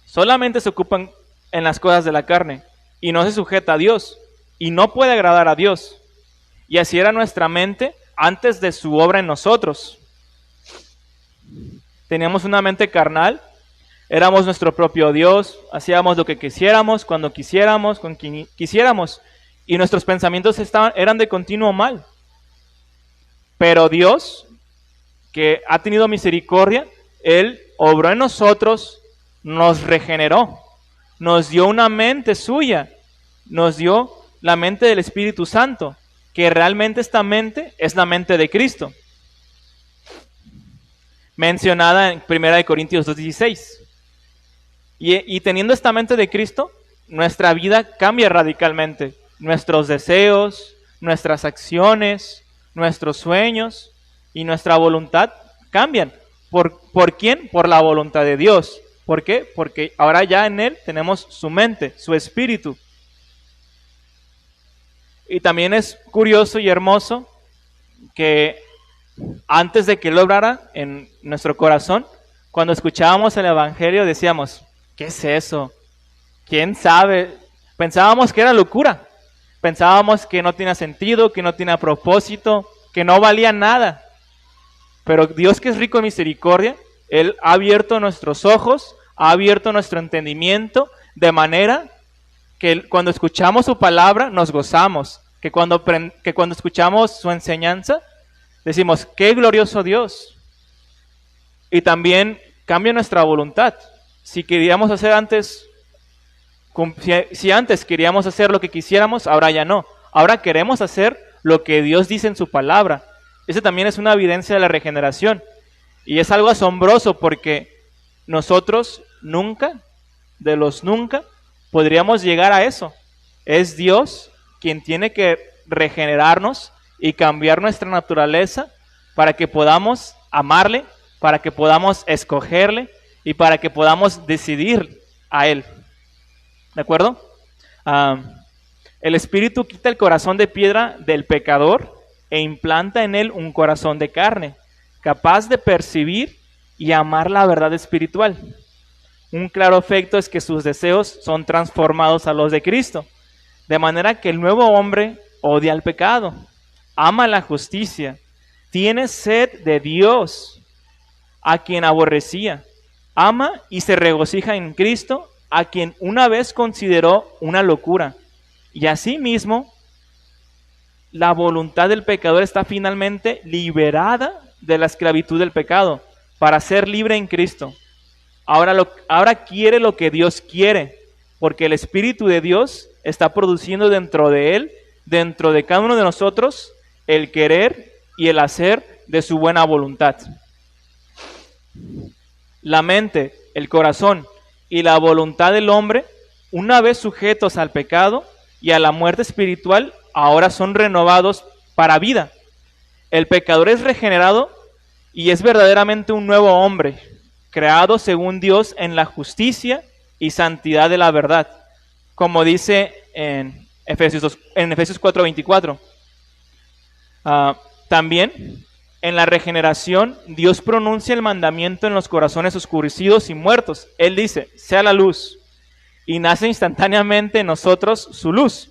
Solamente se ocupan en las cosas de la carne, y no se sujeta a Dios, y no puede agradar a Dios. Y así era nuestra mente antes de su obra en nosotros. Teníamos una mente carnal, éramos nuestro propio Dios, hacíamos lo que quisiéramos, cuando quisiéramos, con quien quisiéramos, y nuestros pensamientos eran de continuo mal. Pero Dios, que ha tenido misericordia, Él obró en nosotros, nos regeneró, nos dio una mente suya, nos dio la mente del Espíritu Santo, que realmente esta mente es la mente de Cristo, mencionada en 1 Corintios 2:16. Y teniendo esta mente de Cristo, nuestra vida cambia radicalmente. Nuestros deseos, nuestras acciones, nuestros sueños y nuestra voluntad cambian. ¿Por quién? Por la voluntad de Dios. ¿Por qué? Porque ahora ya en Él tenemos su mente, su espíritu. Y también es curioso y hermoso que antes de que Él obrara en nuestro corazón, cuando escuchábamos el Evangelio decíamos, ¿qué es eso? ¿Quién sabe? Pensábamos que era locura. Pensábamos que no tenía sentido, que no tenía propósito, que no valía nada. Pero Dios, que es rico en misericordia, Él ha abierto nuestros ojos, ha abierto nuestro entendimiento, de manera que cuando escuchamos su palabra nos gozamos, que cuando escuchamos su enseñanza decimos, qué glorioso Dios. Y también cambia nuestra voluntad. Si queríamos hacer antes, si antes queríamos hacer lo que quisiéramos, ahora ya no. Ahora queremos hacer lo que Dios dice en su palabra. Esa también es una evidencia de la regeneración. Y es algo asombroso porque nosotros nunca, de los nunca, podríamos llegar a eso. Es Dios quien tiene que regenerarnos y cambiar nuestra naturaleza para que podamos amarle, para que podamos escogerle y para que podamos decidir a Él. ¿De acuerdo? El Espíritu quita el corazón de piedra del pecador e implanta en él un corazón de carne, capaz de percibir y amar la verdad espiritual. Un claro efecto es que sus deseos son transformados a los de Cristo, de manera que el nuevo hombre odia al pecado, ama la justicia, tiene sed de Dios, a quien aborrecía, ama y se regocija en Cristo, a quien una vez consideró una locura. Y asimismo, la voluntad del pecador está finalmente liberada de la esclavitud del pecado para ser libre en Cristo. Ahora quiere lo que Dios quiere, porque el Espíritu de Dios está produciendo dentro de él, dentro de cada uno de nosotros, el querer y el hacer de su buena voluntad. La mente, el corazón y la voluntad del hombre, una vez sujetos al pecado y a la muerte espiritual, ahora son renovados para vida. El pecador es regenerado y es verdaderamente un nuevo hombre, creado según Dios en la justicia y santidad de la verdad, como dice en Efesios 4:24. También En la regeneración, Dios pronuncia el mandamiento en los corazones oscurecidos y muertos. Él dice, sea la luz, y nace instantáneamente en nosotros su luz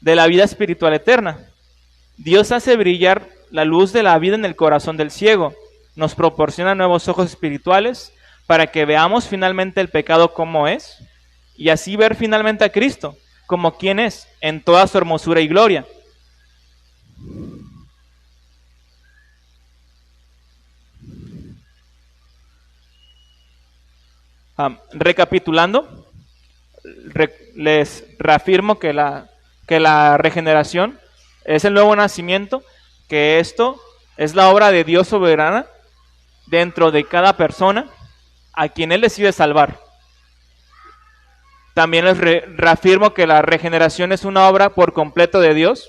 de la vida espiritual eterna. Dios hace brillar la luz de la vida en el corazón del ciego, nos proporciona nuevos ojos espirituales para que veamos finalmente el pecado como es, y así ver finalmente a Cristo como quien es, en toda su hermosura y gloria. Recapitulando, les reafirmo que la regeneración es el nuevo nacimiento, que esto es la obra de Dios soberana dentro de cada persona a quien Él decide salvar. También les reafirmo que la regeneración es una obra por completo de Dios,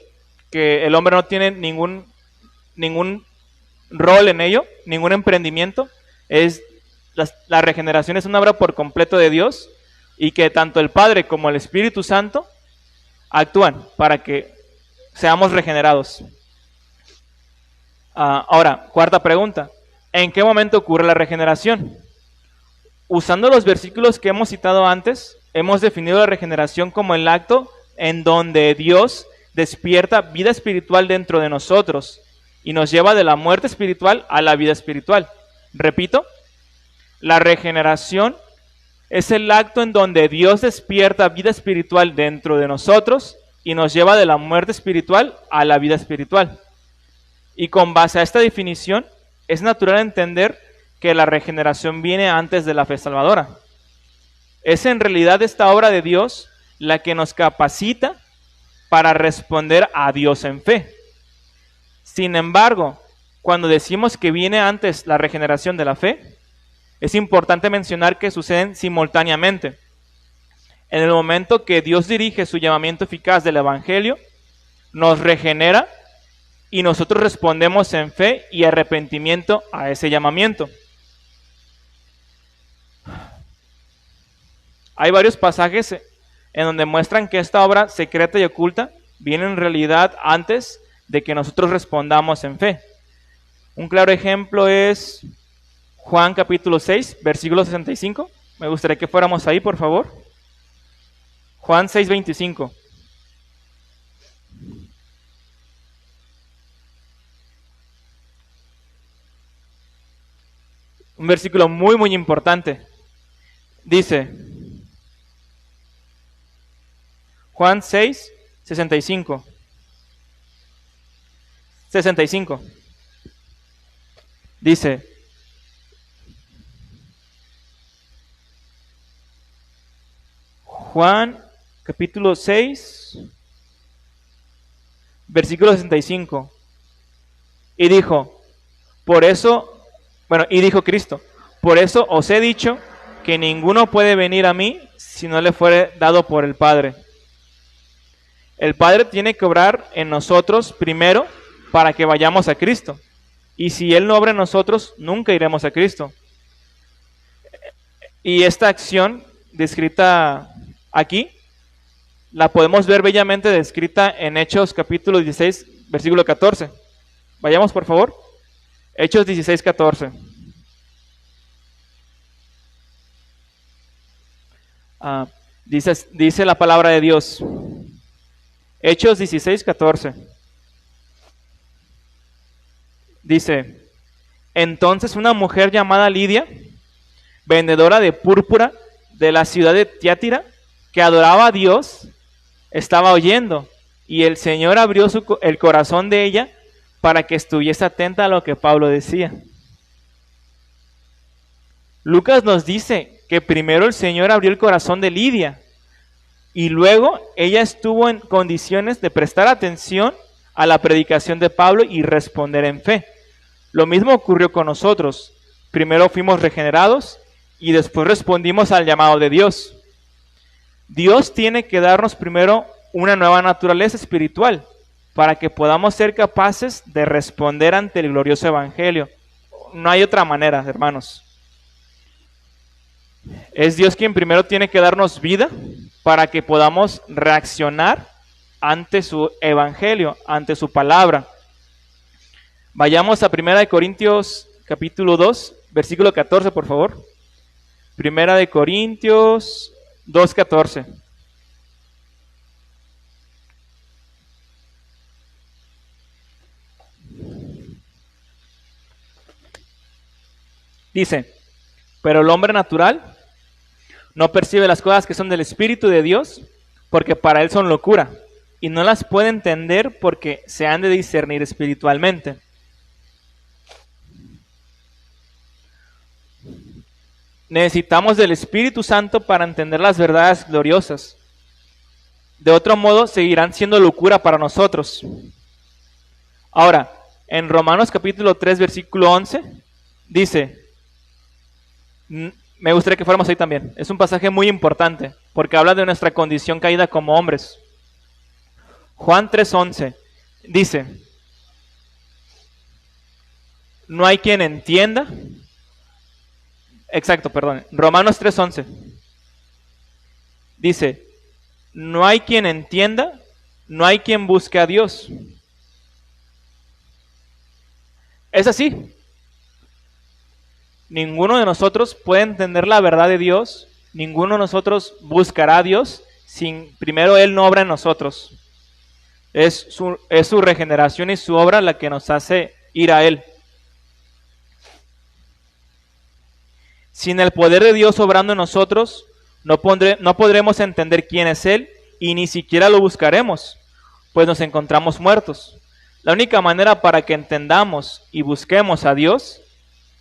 que el hombre no tiene ningún rol en ello, ningún emprendimiento. La regeneración es una obra por completo de Dios, y que tanto el Padre como el Espíritu Santo actúan para que seamos regenerados. Ahora, cuarta pregunta. ¿En qué momento ocurre la regeneración? Usando los versículos que hemos citado antes, hemos definido la regeneración como el acto en donde Dios despierta vida espiritual dentro de nosotros y nos lleva de la muerte espiritual a la vida espiritual. Repito, la regeneración es el acto en donde Dios despierta vida espiritual dentro de nosotros y nos lleva de la muerte espiritual a la vida espiritual. Y con base a esta definición, es natural entender que la regeneración viene antes de la fe salvadora. Es en realidad esta obra de Dios la que nos capacita para responder a Dios en fe. Sin embargo, cuando decimos que viene antes la regeneración de la fe, es importante mencionar que suceden simultáneamente. En el momento que Dios dirige su llamamiento eficaz del Evangelio, nos regenera y nosotros respondemos en fe y arrepentimiento a ese llamamiento. Hay varios pasajes en donde muestran que esta obra secreta y oculta viene en realidad antes de que nosotros respondamos en fe. Un claro ejemplo es Juan capítulo 6, versículo 65. Me gustaría que fuéramos ahí, por favor. Juan 6, 25. Un versículo muy, muy importante. Dice, Juan 6, 65. 65. Dice, Juan capítulo 6, versículo 65. Y dijo, y dijo Cristo, por eso os he dicho que ninguno puede venir a mí si no le fuere dado por el Padre. El Padre tiene que obrar en nosotros primero para que vayamos a Cristo. Y si Él no obra en nosotros, nunca iremos a Cristo. Y esta acción descrita aquí, la podemos ver bellamente descrita en Hechos capítulo 16, versículo 14. Vayamos, por favor. Hechos 16, 14. Dice la palabra de Dios. Hechos 16, 14. Dice, entonces una mujer llamada Lidia, vendedora de púrpura de la ciudad de Tiatira, que adoraba a Dios, estaba oyendo, y el Señor abrió el corazón de ella para que estuviese atenta a lo que Pablo decía. Lucas nos dice que primero el Señor abrió el corazón de Lidia, y luego ella estuvo en condiciones de prestar atención a la predicación de Pablo y responder en fe. Lo mismo ocurrió con nosotros. Primero fuimos regenerados y después respondimos al llamado de Dios. Dios tiene que darnos primero una nueva naturaleza espiritual para que podamos ser capaces de responder ante el glorioso evangelio. No hay otra manera, hermanos. Es Dios quien primero tiene que darnos vida para que podamos reaccionar ante su evangelio, ante su palabra. Vayamos a 1 Corintios capítulo 2, versículo 14, por favor. 1 Corintios 2, 14. Dice, pero el hombre natural no percibe las cosas que son del Espíritu de Dios, porque para él son locura, y no las puede entender porque se han de discernir espiritualmente. Necesitamos del Espíritu Santo para entender las verdades gloriosas. De otro modo, seguirán siendo locura para nosotros. Ahora, en Romanos capítulo 3, versículo 11, dice, me gustaría que fuéramos ahí también. Es un pasaje muy importante, porque habla de nuestra condición caída como hombres. Juan 3:11 dice, no hay quien entienda. Romanos 3:11 dice, no hay quien entienda, no hay quien busque a Dios. Es así. Ninguno de nosotros puede entender la verdad de Dios, ninguno de nosotros buscará a Dios sin primero Él no obra en nosotros. Es su regeneración y su obra la que nos hace ir a Él. Sin el poder de Dios obrando en nosotros, no podremos entender quién es Él y ni siquiera lo buscaremos, pues nos encontramos muertos. La única manera para que entendamos y busquemos a Dios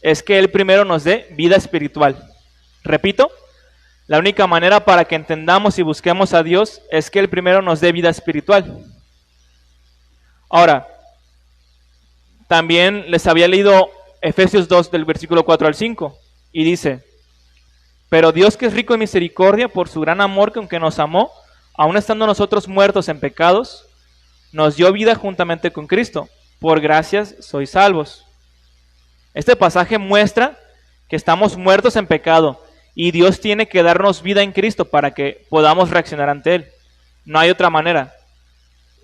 es que Él primero nos dé vida espiritual. Repito, la única manera para que entendamos y busquemos a Dios es que Él primero nos dé vida espiritual. Ahora, también les había leído Efesios 2 del versículo 4 al 5 y dice, pero Dios que es rico en misericordia por su gran amor con que nos amó, aun estando nosotros muertos en pecados, nos dio vida juntamente con Cristo. Por gracias sois salvos. Este pasaje muestra que estamos muertos en pecado y Dios tiene que darnos vida en Cristo para que podamos reaccionar ante Él. No hay otra manera.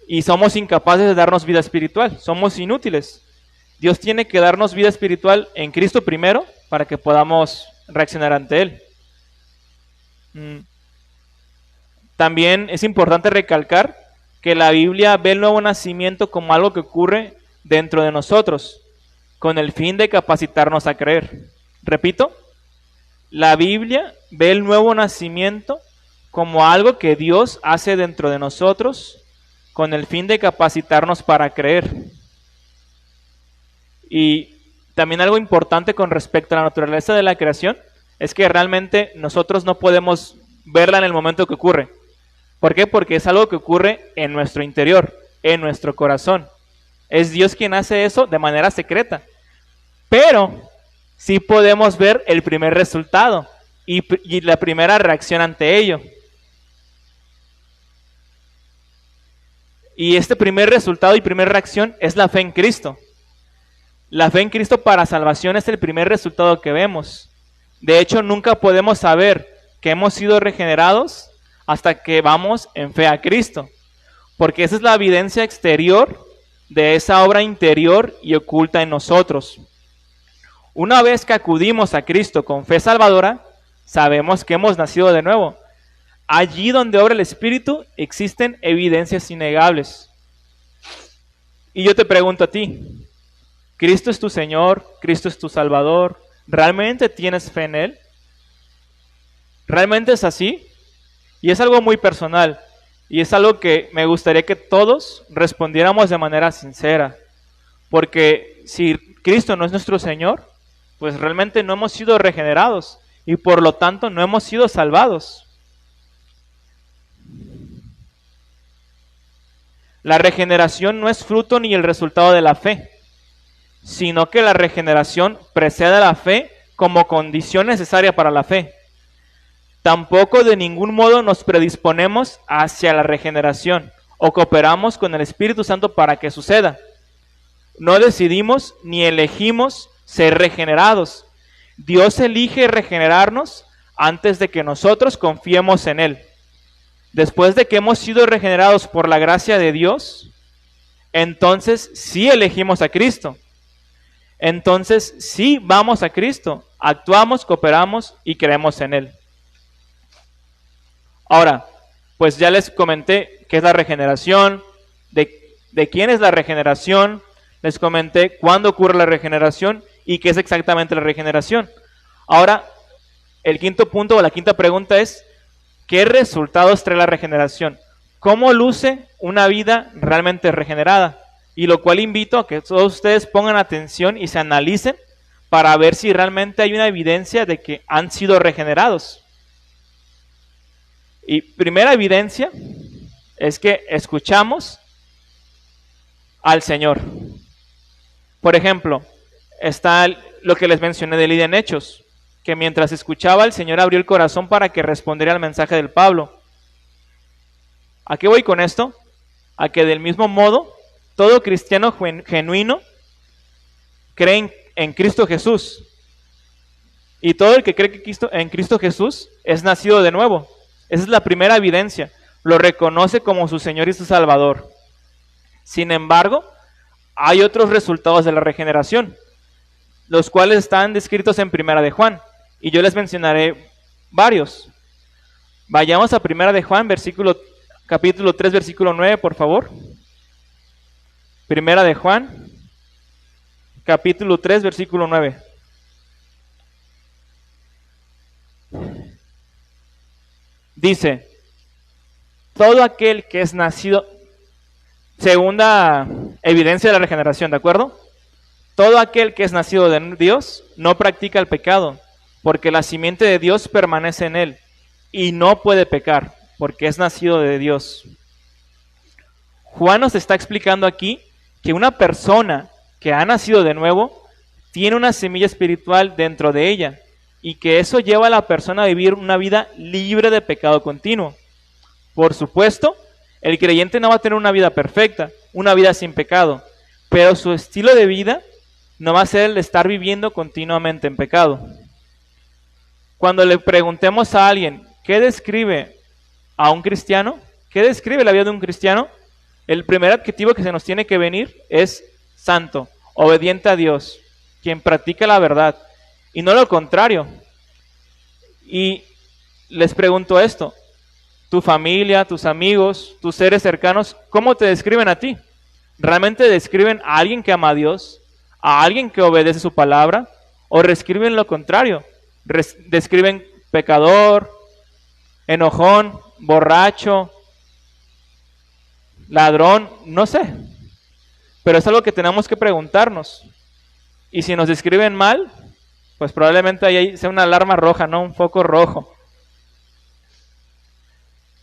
Y somos incapaces de darnos vida espiritual, somos inútiles. Dios tiene que darnos vida espiritual en Cristo primero para que podamos reaccionar ante Él. También es importante recalcar que la Biblia ve el nuevo nacimiento como algo que ocurre dentro de nosotros, con el fin de capacitarnos a creer. Repito, la Biblia ve el nuevo nacimiento como algo que Dios hace dentro de nosotros, con el fin de capacitarnos para creer. Y también algo importante con respecto a la naturaleza de la creación es que realmente nosotros no podemos verla en el momento que ocurre. ¿Por qué? Porque es algo que ocurre en nuestro interior, en nuestro corazón. Es Dios quien hace eso de manera secreta. Pero sí podemos ver el primer resultado y la primera reacción ante ello. Y este primer resultado y primera reacción es la fe en Cristo. La fe en Cristo para salvación es el primer resultado que vemos. De hecho, nunca podemos saber que hemos sido regenerados hasta que vamos en fe a Cristo. Porque esa es la evidencia exterior de esa obra interior y oculta en nosotros. Una vez que acudimos a Cristo con fe salvadora, sabemos que hemos nacido de nuevo. Allí donde obra el Espíritu existen evidencias innegables. Y yo te pregunto a ti, ¿Cristo es tu Señor? ¿Cristo es tu Salvador? ¿Realmente tienes fe en Él? ¿Realmente es así? Y es algo muy personal. Y es algo que me gustaría que todos respondiéramos de manera sincera. Porque si Cristo no es nuestro Señor, pues realmente no hemos sido regenerados. Y por lo tanto no hemos sido salvados. La regeneración no es fruto ni el resultado de la fe, sino que la regeneración precede a la fe como condición necesaria para la fe. Tampoco de ningún modo nos predisponemos hacia la regeneración o cooperamos con el Espíritu Santo para que suceda. No decidimos ni elegimos ser regenerados. Dios elige regenerarnos antes de que nosotros confiemos en Él. Después de que hemos sido regenerados por la gracia de Dios, entonces sí elegimos a Cristo. entonces sí vamos a Cristo, actuamos, cooperamos y creemos en Él. Ahora, pues ya les comenté qué es la regeneración, de quién es la regeneración, les comenté cuándo ocurre la regeneración y qué es exactamente la regeneración. Ahora, el quinto punto o la quinta pregunta es, ¿qué resultados trae la regeneración? ¿Cómo luce una vida realmente regenerada? Y lo cual invito a que todos ustedes pongan atención y se analicen para ver si realmente hay una evidencia de que han sido regenerados. Y primera evidencia es que escuchamos al Señor. Por ejemplo, está lo que les mencioné de Lidia en Hechos, que mientras escuchaba, el Señor abrió el corazón para que respondiera al mensaje del Pablo. ¿A qué voy con esto? A que del mismo modo, todo cristiano genuino cree en Cristo Jesús. Y todo el que cree que en Cristo Jesús es nacido de nuevo. Esa es la primera evidencia. Lo reconoce como su Señor y su Salvador. Sin embargo, hay otros resultados de la regeneración, los cuales están descritos en Primera de Juan. Y yo les mencionaré varios. Vayamos a Primera de Juan, capítulo 3, versículo 9, por favor. Primera de Juan, capítulo 3, versículo 9. Dice, todo aquel que es nacido, segunda evidencia de la regeneración, ¿de acuerdo? Todo aquel que es nacido de Dios no practica el pecado, porque la simiente de Dios permanece en él, y no puede pecar, porque es nacido de Dios. Juan nos está explicando aquí que una persona que ha nacido de nuevo tiene una semilla espiritual dentro de ella, y que eso lleva a la persona a vivir una vida libre de pecado continuo. Por supuesto, el creyente no va a tener una vida perfecta, una vida sin pecado, pero su estilo de vida no va a ser el de estar viviendo continuamente en pecado. Cuando le preguntemos a alguien, ¿qué describe a un cristiano? ¿Qué describe la vida de un cristiano? El primer adjetivo que se nos tiene que venir es santo, obediente a Dios, quien practica la verdad, y no lo contrario. Y les pregunto esto, tu familia, tus amigos, tus seres cercanos, ¿cómo te describen a ti? ¿Realmente describen a alguien que ama a Dios? ¿A alguien que obedece su palabra? ¿O describen lo contrario? ¿Describen pecador, enojón, borracho, ladrón? No sé. Pero es algo que tenemos que preguntarnos. Y si nos describen mal, pues probablemente ahí sea una alarma roja, ¿no? Un foco rojo.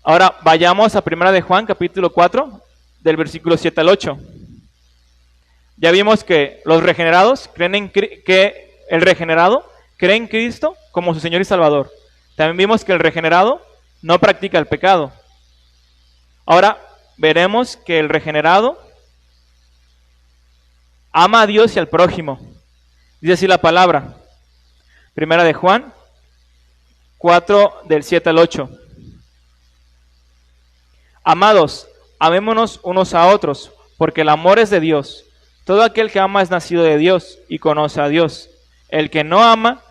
Ahora vayamos a 1 de Juan, capítulo 4, del versículo 7 al 8. Ya vimos que los regenerados que el regenerado cree en Cristo como su Señor y Salvador. También vimos que el regenerado no practica el pecado. Ahora veremos que el regenerado ama a Dios y al prójimo. Dice así la palabra. 1 de Juan 4, del 7 al 8. Amados, amémonos unos a otros, porque el amor es de Dios. Todo aquel que ama es nacido de Dios y conoce a Dios. El que no ama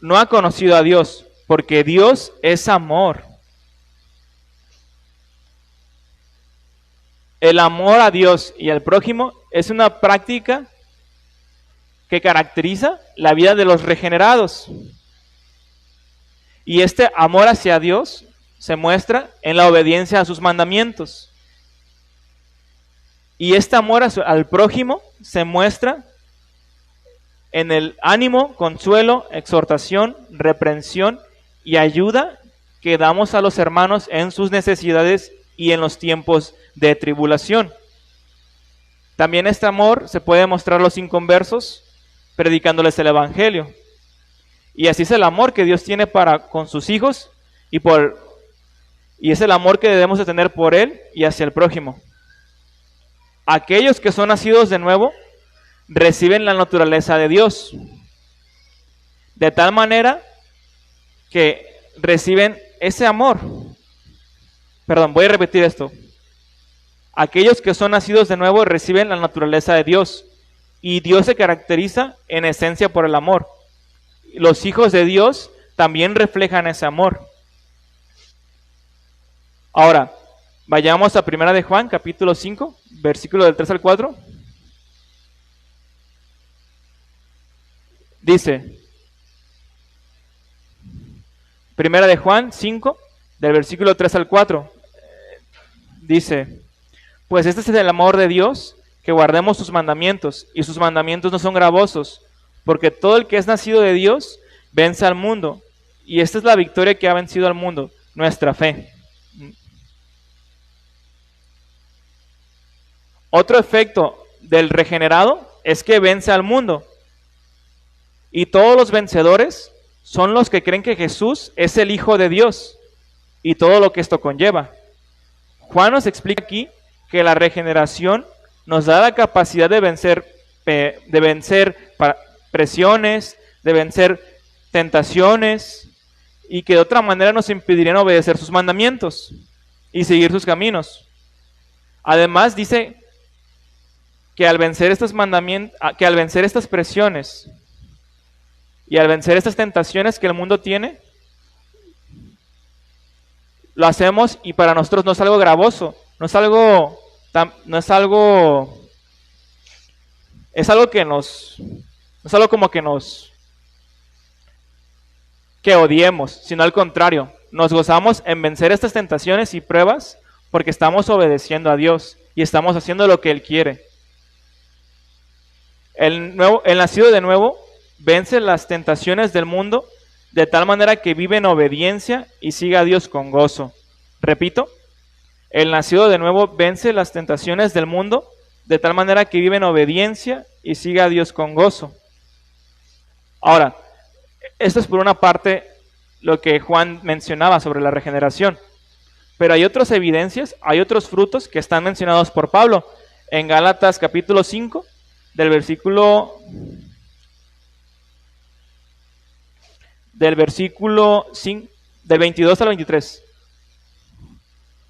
no ha conocido a Dios, porque Dios es amor. El amor a Dios y al prójimo es una práctica que caracteriza la vida de los regenerados. Y este amor hacia Dios se muestra en la obediencia a sus mandamientos. Y este amor al prójimo se muestra en el ánimo, consuelo, exhortación, reprensión y ayuda que damos a los hermanos en sus necesidades y en los tiempos de tribulación. También este amor se puede mostrar a los inconversos predicándoles el evangelio. Y así es el amor que Dios tiene para con sus hijos y es el amor que debemos de tener por Él y hacia el prójimo. Aquellos que son nacidos de nuevo reciben la naturaleza de Dios, de tal manera que reciben ese amor. Perdón, voy a repetir esto. Aquellos que son nacidos de nuevo reciben la naturaleza de Dios Y Dios se caracteriza en esencia por el amor. Los hijos de Dios también reflejan ese amor. Ahora, vayamos a 1 de Juan, capítulo 5, versículo del 3 al 4. Dice, 1 de Juan 5, del versículo 3 al 4. Dice, pues este es el amor de Dios, que guardemos sus mandamientos, y sus mandamientos no son gravosos, porque todo el que es nacido de Dios vence al mundo, y esta es la victoria que ha vencido al mundo, nuestra fe. Otro efecto del regenerado es que vence al mundo, y todos los vencedores son los que creen que Jesús es el Hijo de Dios, y todo lo que esto conlleva. Juan nos explica aquí que la regeneración nos da la capacidad de vencer presiones, de vencer tentaciones, y que de otra manera nos impedirían obedecer sus mandamientos y seguir sus caminos. Además dice que al vencer estos mandamientos, que al vencer estas presiones y al vencer estas tentaciones que el mundo tiene, lo hacemos y para nosotros no es algo gravoso, es algo que odiemos, sino al contrario, nos gozamos en vencer estas tentaciones y pruebas porque estamos obedeciendo a Dios y estamos haciendo lo que Él quiere. El nacido de nuevo vence las tentaciones del mundo de tal manera que vive en obediencia y sigue a Dios con gozo. Repito, el nacido de nuevo vence las tentaciones del mundo de tal manera que vive en obediencia y sigue a Dios con gozo. Ahora, esto es por una parte lo que Juan mencionaba sobre la regeneración, pero hay otras evidencias, hay otros frutos que están mencionados por Pablo en Gálatas capítulo 5, del versículo 5, del 22 al 23.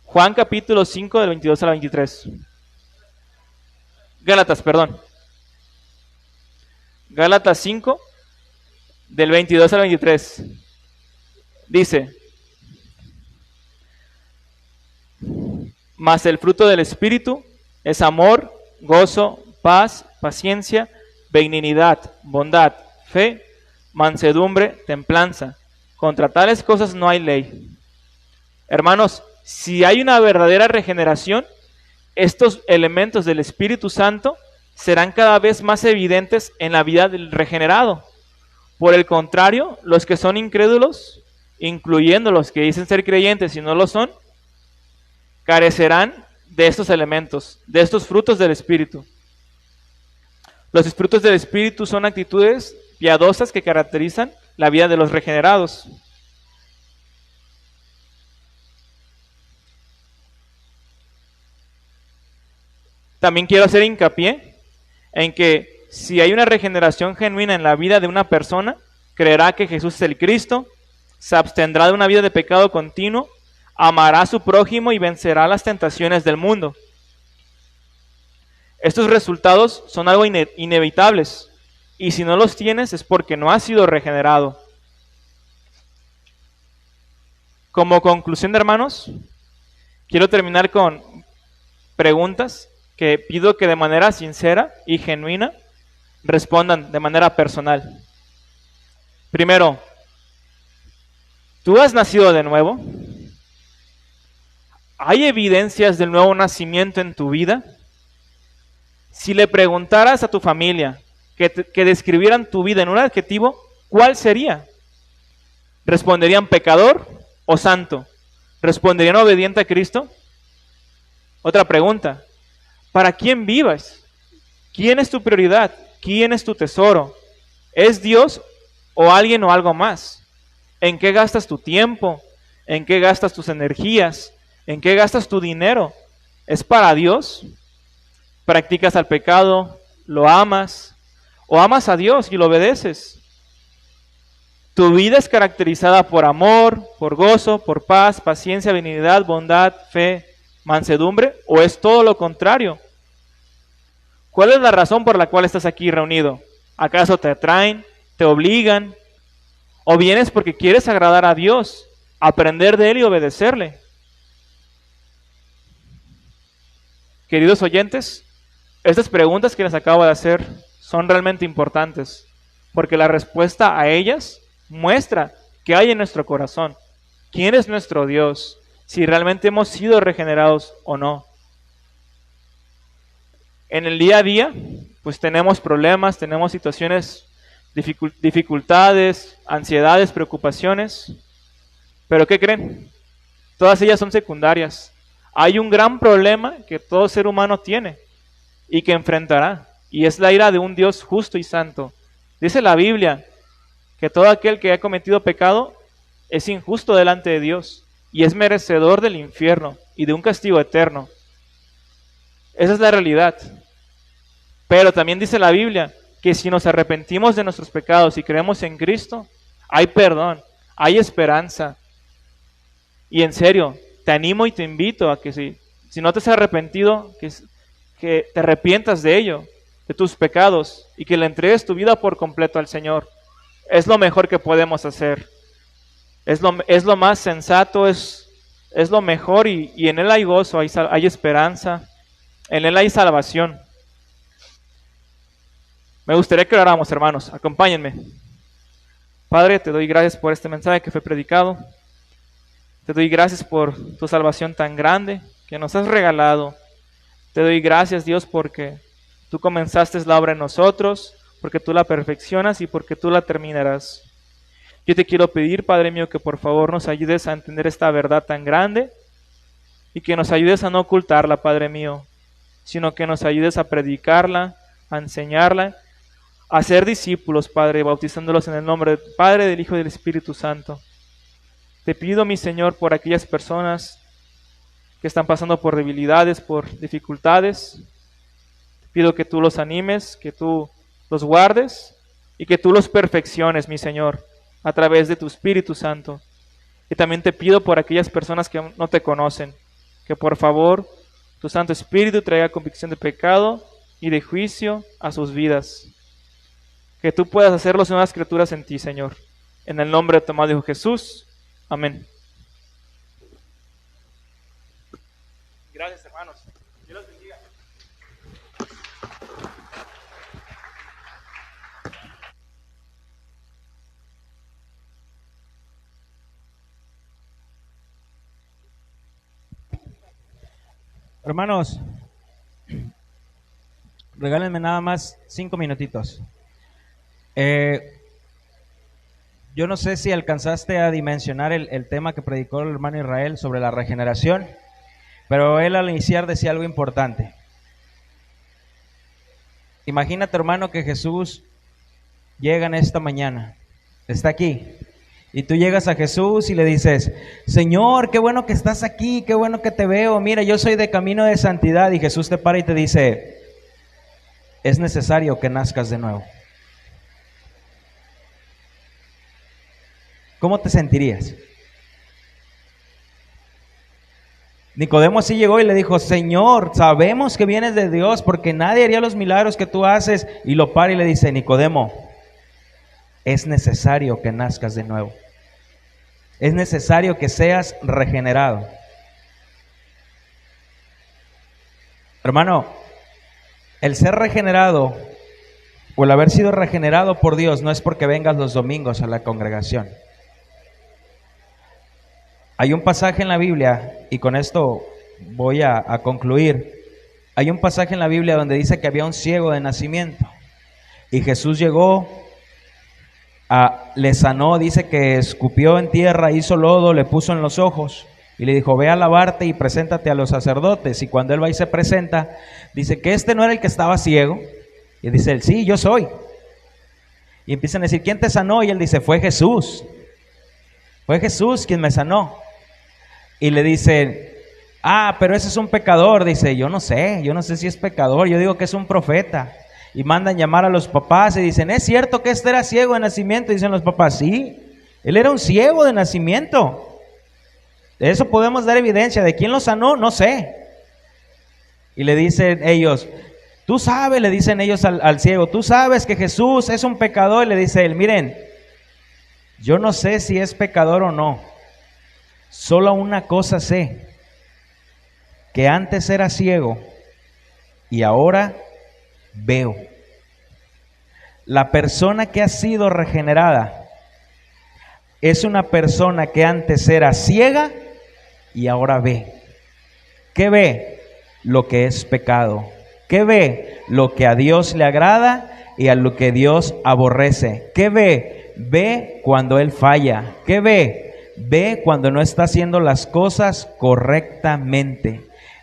Juan capítulo 5 del 22 al 23. Gálatas 5 del 22 al 23. Dice, mas el fruto del Espíritu es amor, gozo, paz, paciencia, benignidad, bondad, fe, mansedumbre, templanza. Contra tales cosas no hay ley. Hermanos, si hay una verdadera regeneración, estos elementos del Espíritu Santo serán cada vez más evidentes en la vida del regenerado. Por el contrario, los que son incrédulos, incluyendo los que dicen ser creyentes y no lo son, carecerán de estos elementos, de estos frutos del Espíritu. Los frutos del Espíritu son actitudes piadosas que caracterizan la vida de los regenerados. También quiero hacer hincapié en que si hay una regeneración genuina en la vida de una persona, creerá que Jesús es el Cristo, se abstendrá de una vida de pecado continuo, amará a su prójimo y vencerá las tentaciones del mundo. Estos resultados son algo inevitables, y si no los tienes es porque no has sido regenerado. Como conclusión, hermanos, quiero terminar con preguntas que pido que de manera sincera y genuina respondan de manera personal. Primero, ¿tú has nacido de nuevo? ¿Hay evidencias del nuevo nacimiento en tu vida? Si le preguntaras a tu familia que describieran tu vida en un adjetivo, ¿cuál sería? ¿Responderían pecador o santo? ¿Responderían obediente a Cristo? Otra pregunta, ¿para quién vives? ¿Quién es tu prioridad? ¿Quién es tu tesoro? ¿Es Dios o alguien o algo más? ¿En qué gastas tu tiempo? ¿En qué gastas tus energías? ¿En qué gastas tu dinero? ¿Es para Dios? ¿Practicas al pecado? ¿Lo amas? ¿O amas a Dios y lo obedeces? ¿Tu vida es caracterizada por amor, por gozo, por paz, paciencia, benignidad, bondad, fe, mansedumbre? ¿O es todo lo contrario? ¿Cuál es la razón por la cual estás aquí reunido? ¿Acaso te atraen, te obligan? ¿O vienes porque quieres agradar a Dios, aprender de Él y obedecerle? Queridos oyentes, estas preguntas que les acabo de hacer son realmente importantes, porque la respuesta a ellas muestra qué hay en nuestro corazón, quién es nuestro Dios, si realmente hemos sido regenerados o no. En el día a día, pues tenemos problemas, tenemos situaciones, dificultades, ansiedades, preocupaciones, pero ¿qué creen? Todas ellas son secundarias. Hay un gran problema que todo ser humano tiene y que enfrentará, y es la ira de un Dios justo y santo. Dice la Biblia que todo aquel que ha cometido pecado es injusto delante de Dios y es merecedor del infierno y de un castigo eterno. Esa es la realidad. Pero también dice la Biblia que si nos arrepentimos de nuestros pecados y creemos en Cristo, hay perdón, hay esperanza. Y en serio, te animo y te invito a que si no te has arrepentido, que te arrepientas de ello, de tus pecados, y que le entregues tu vida por completo al Señor. Es lo mejor que podemos hacer. Es lo más sensato, es lo mejor, y en Él hay gozo, hay esperanza, en Él hay salvación. Me gustaría que oráramos, hermanos. Acompáñenme. Padre, te doy gracias por este mensaje que fue predicado. Te doy gracias por tu salvación tan grande que nos has regalado. Te doy gracias, Dios, porque tú comenzaste la obra en nosotros, porque tú la perfeccionas y porque tú la terminarás. Yo te quiero pedir, Padre mío, que por favor nos ayudes a entender esta verdad tan grande y que nos ayudes a no ocultarla, Padre mío, sino que nos ayudes a predicarla, a enseñarla, a ser discípulos, Padre, bautizándolos en el nombre del Padre, del Hijo y del Espíritu Santo. Te pido, mi Señor, por aquellas personas que están pasando por debilidades, por dificultades. Te pido que tú los animes, que tú los guardes y que tú los perfecciones, mi Señor, a través de tu Espíritu Santo. Y también te pido por aquellas personas que no te conocen, que por favor tu Santo Espíritu traiga convicción de pecado y de juicio a sus vidas. Que tú puedas hacerlos nuevas criaturas en ti, Señor. En el nombre de tu amado Hijo Jesús. Amén. Gracias, hermanos. Dios los bendiga. Hermanos, regálenme nada más 5 minutitos. Yo no sé si alcanzaste a dimensionar el tema que predicó el hermano Israel sobre la regeneración, pero él al iniciar decía algo importante. Imagínate, hermano, que Jesús llega en esta mañana, está aquí, y tú llegas a Jesús y le dices: Señor, qué bueno que estás aquí, qué bueno que te veo, mira, yo soy de camino de santidad, y Jesús te para y te dice: es necesario que nazcas de nuevo. ¿Cómo te sentirías? Nicodemo así llegó y le dijo: Señor, sabemos que vienes de Dios, porque nadie haría los milagros que tú haces. Y lo para y le dice: Nicodemo, es necesario que nazcas de nuevo. Es necesario que seas regenerado. Hermano, el ser regenerado o el haber sido regenerado por Dios no es porque vengas los domingos a la congregación. Hay un pasaje en la Biblia, y con esto voy a concluir. Hay un pasaje en la Biblia donde dice que había un ciego de nacimiento, y Jesús llegó, le sanó, dice que escupió en tierra, hizo lodo, le puso en los ojos, y le dijo: ve a lavarte y preséntate a los sacerdotes. Y cuando él va y se presenta, dice que este no era el que estaba ciego, y dice él: sí, yo soy. Y empiezan a decir: ¿quién te sanó? Y él dice: fue Jesús quien me sanó. Y le dicen: pero ese es un pecador. Dice: yo no sé si es pecador, yo digo que es un profeta. Y mandan llamar a los papás y dicen: ¿es cierto que este era ciego de nacimiento? Y dicen los papás: sí, él era un ciego de nacimiento. De eso podemos dar evidencia. ¿De quién lo sanó? No sé. Y le dicen ellos: Tú sabes, le dicen ellos al ciego, tú sabes que Jesús es un pecador. Y le dice él, miren, yo no sé si es pecador o no. Solo una cosa sé, que antes era ciego y ahora veo. La persona que ha sido regenerada es una persona que antes era ciega y ahora ve. ¿Qué ve? Lo que es pecado. ¿Qué ve? Lo que a Dios le agrada y a lo que Dios aborrece. ¿Qué ve? Ve cuando Él falla. ¿Qué ve? Ve cuando no está haciendo las cosas correctamente.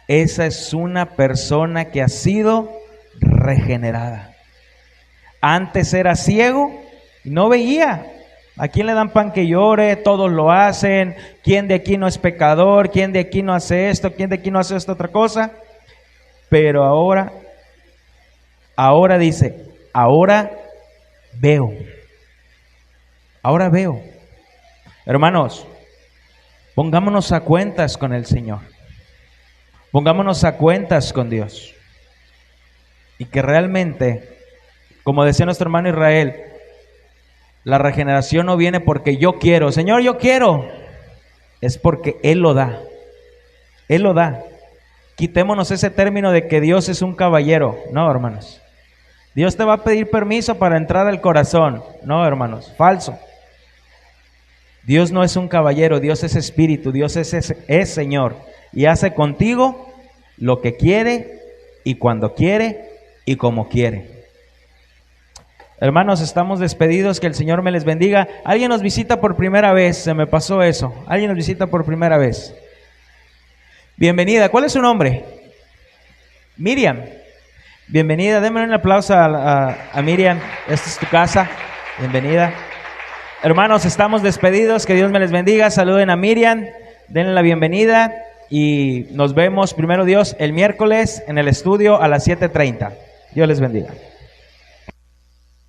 Esa es una persona que ha sido regenerada. Antes era ciego y no veía. ¿A quién le dan pan que llore? Todos lo hacen. ¿Quién de aquí no es pecador? ¿Quién de aquí no hace esto? ¿Quién de aquí no hace esta otra cosa? Pero ahora dice, ahora veo. Ahora veo. Hermanos, pongámonos a cuentas con el Señor. Pongámonos a cuentas con Dios. Y que realmente, como decía nuestro hermano Israel, la regeneración no viene porque yo quiero. Señor, yo quiero. Es porque Él lo da. Él lo da. Quitémonos ese término de que Dios es un caballero. No, hermanos. Dios te va a pedir permiso para entrar al corazón. No, hermanos. Falso. Dios no es un caballero. Dios es espíritu. Dios es Señor. Y hace contigo lo que quiere y cuando quiere y como quiere. Hermanos, estamos despedidos. Que el Señor me les bendiga. Alguien nos visita por primera vez. Se me pasó eso. Alguien nos visita por primera vez. Bienvenida. ¿Cuál es su nombre? Miriam. Bienvenida. Denme un aplauso a Miriam. Esta es tu casa. Bienvenida. Hermanos, estamos despedidos. Que Dios me les bendiga. Saluden a Miriam. Denle la bienvenida. Y nos vemos, primero Dios, el miércoles en el estudio a las 7:30. Dios les bendiga.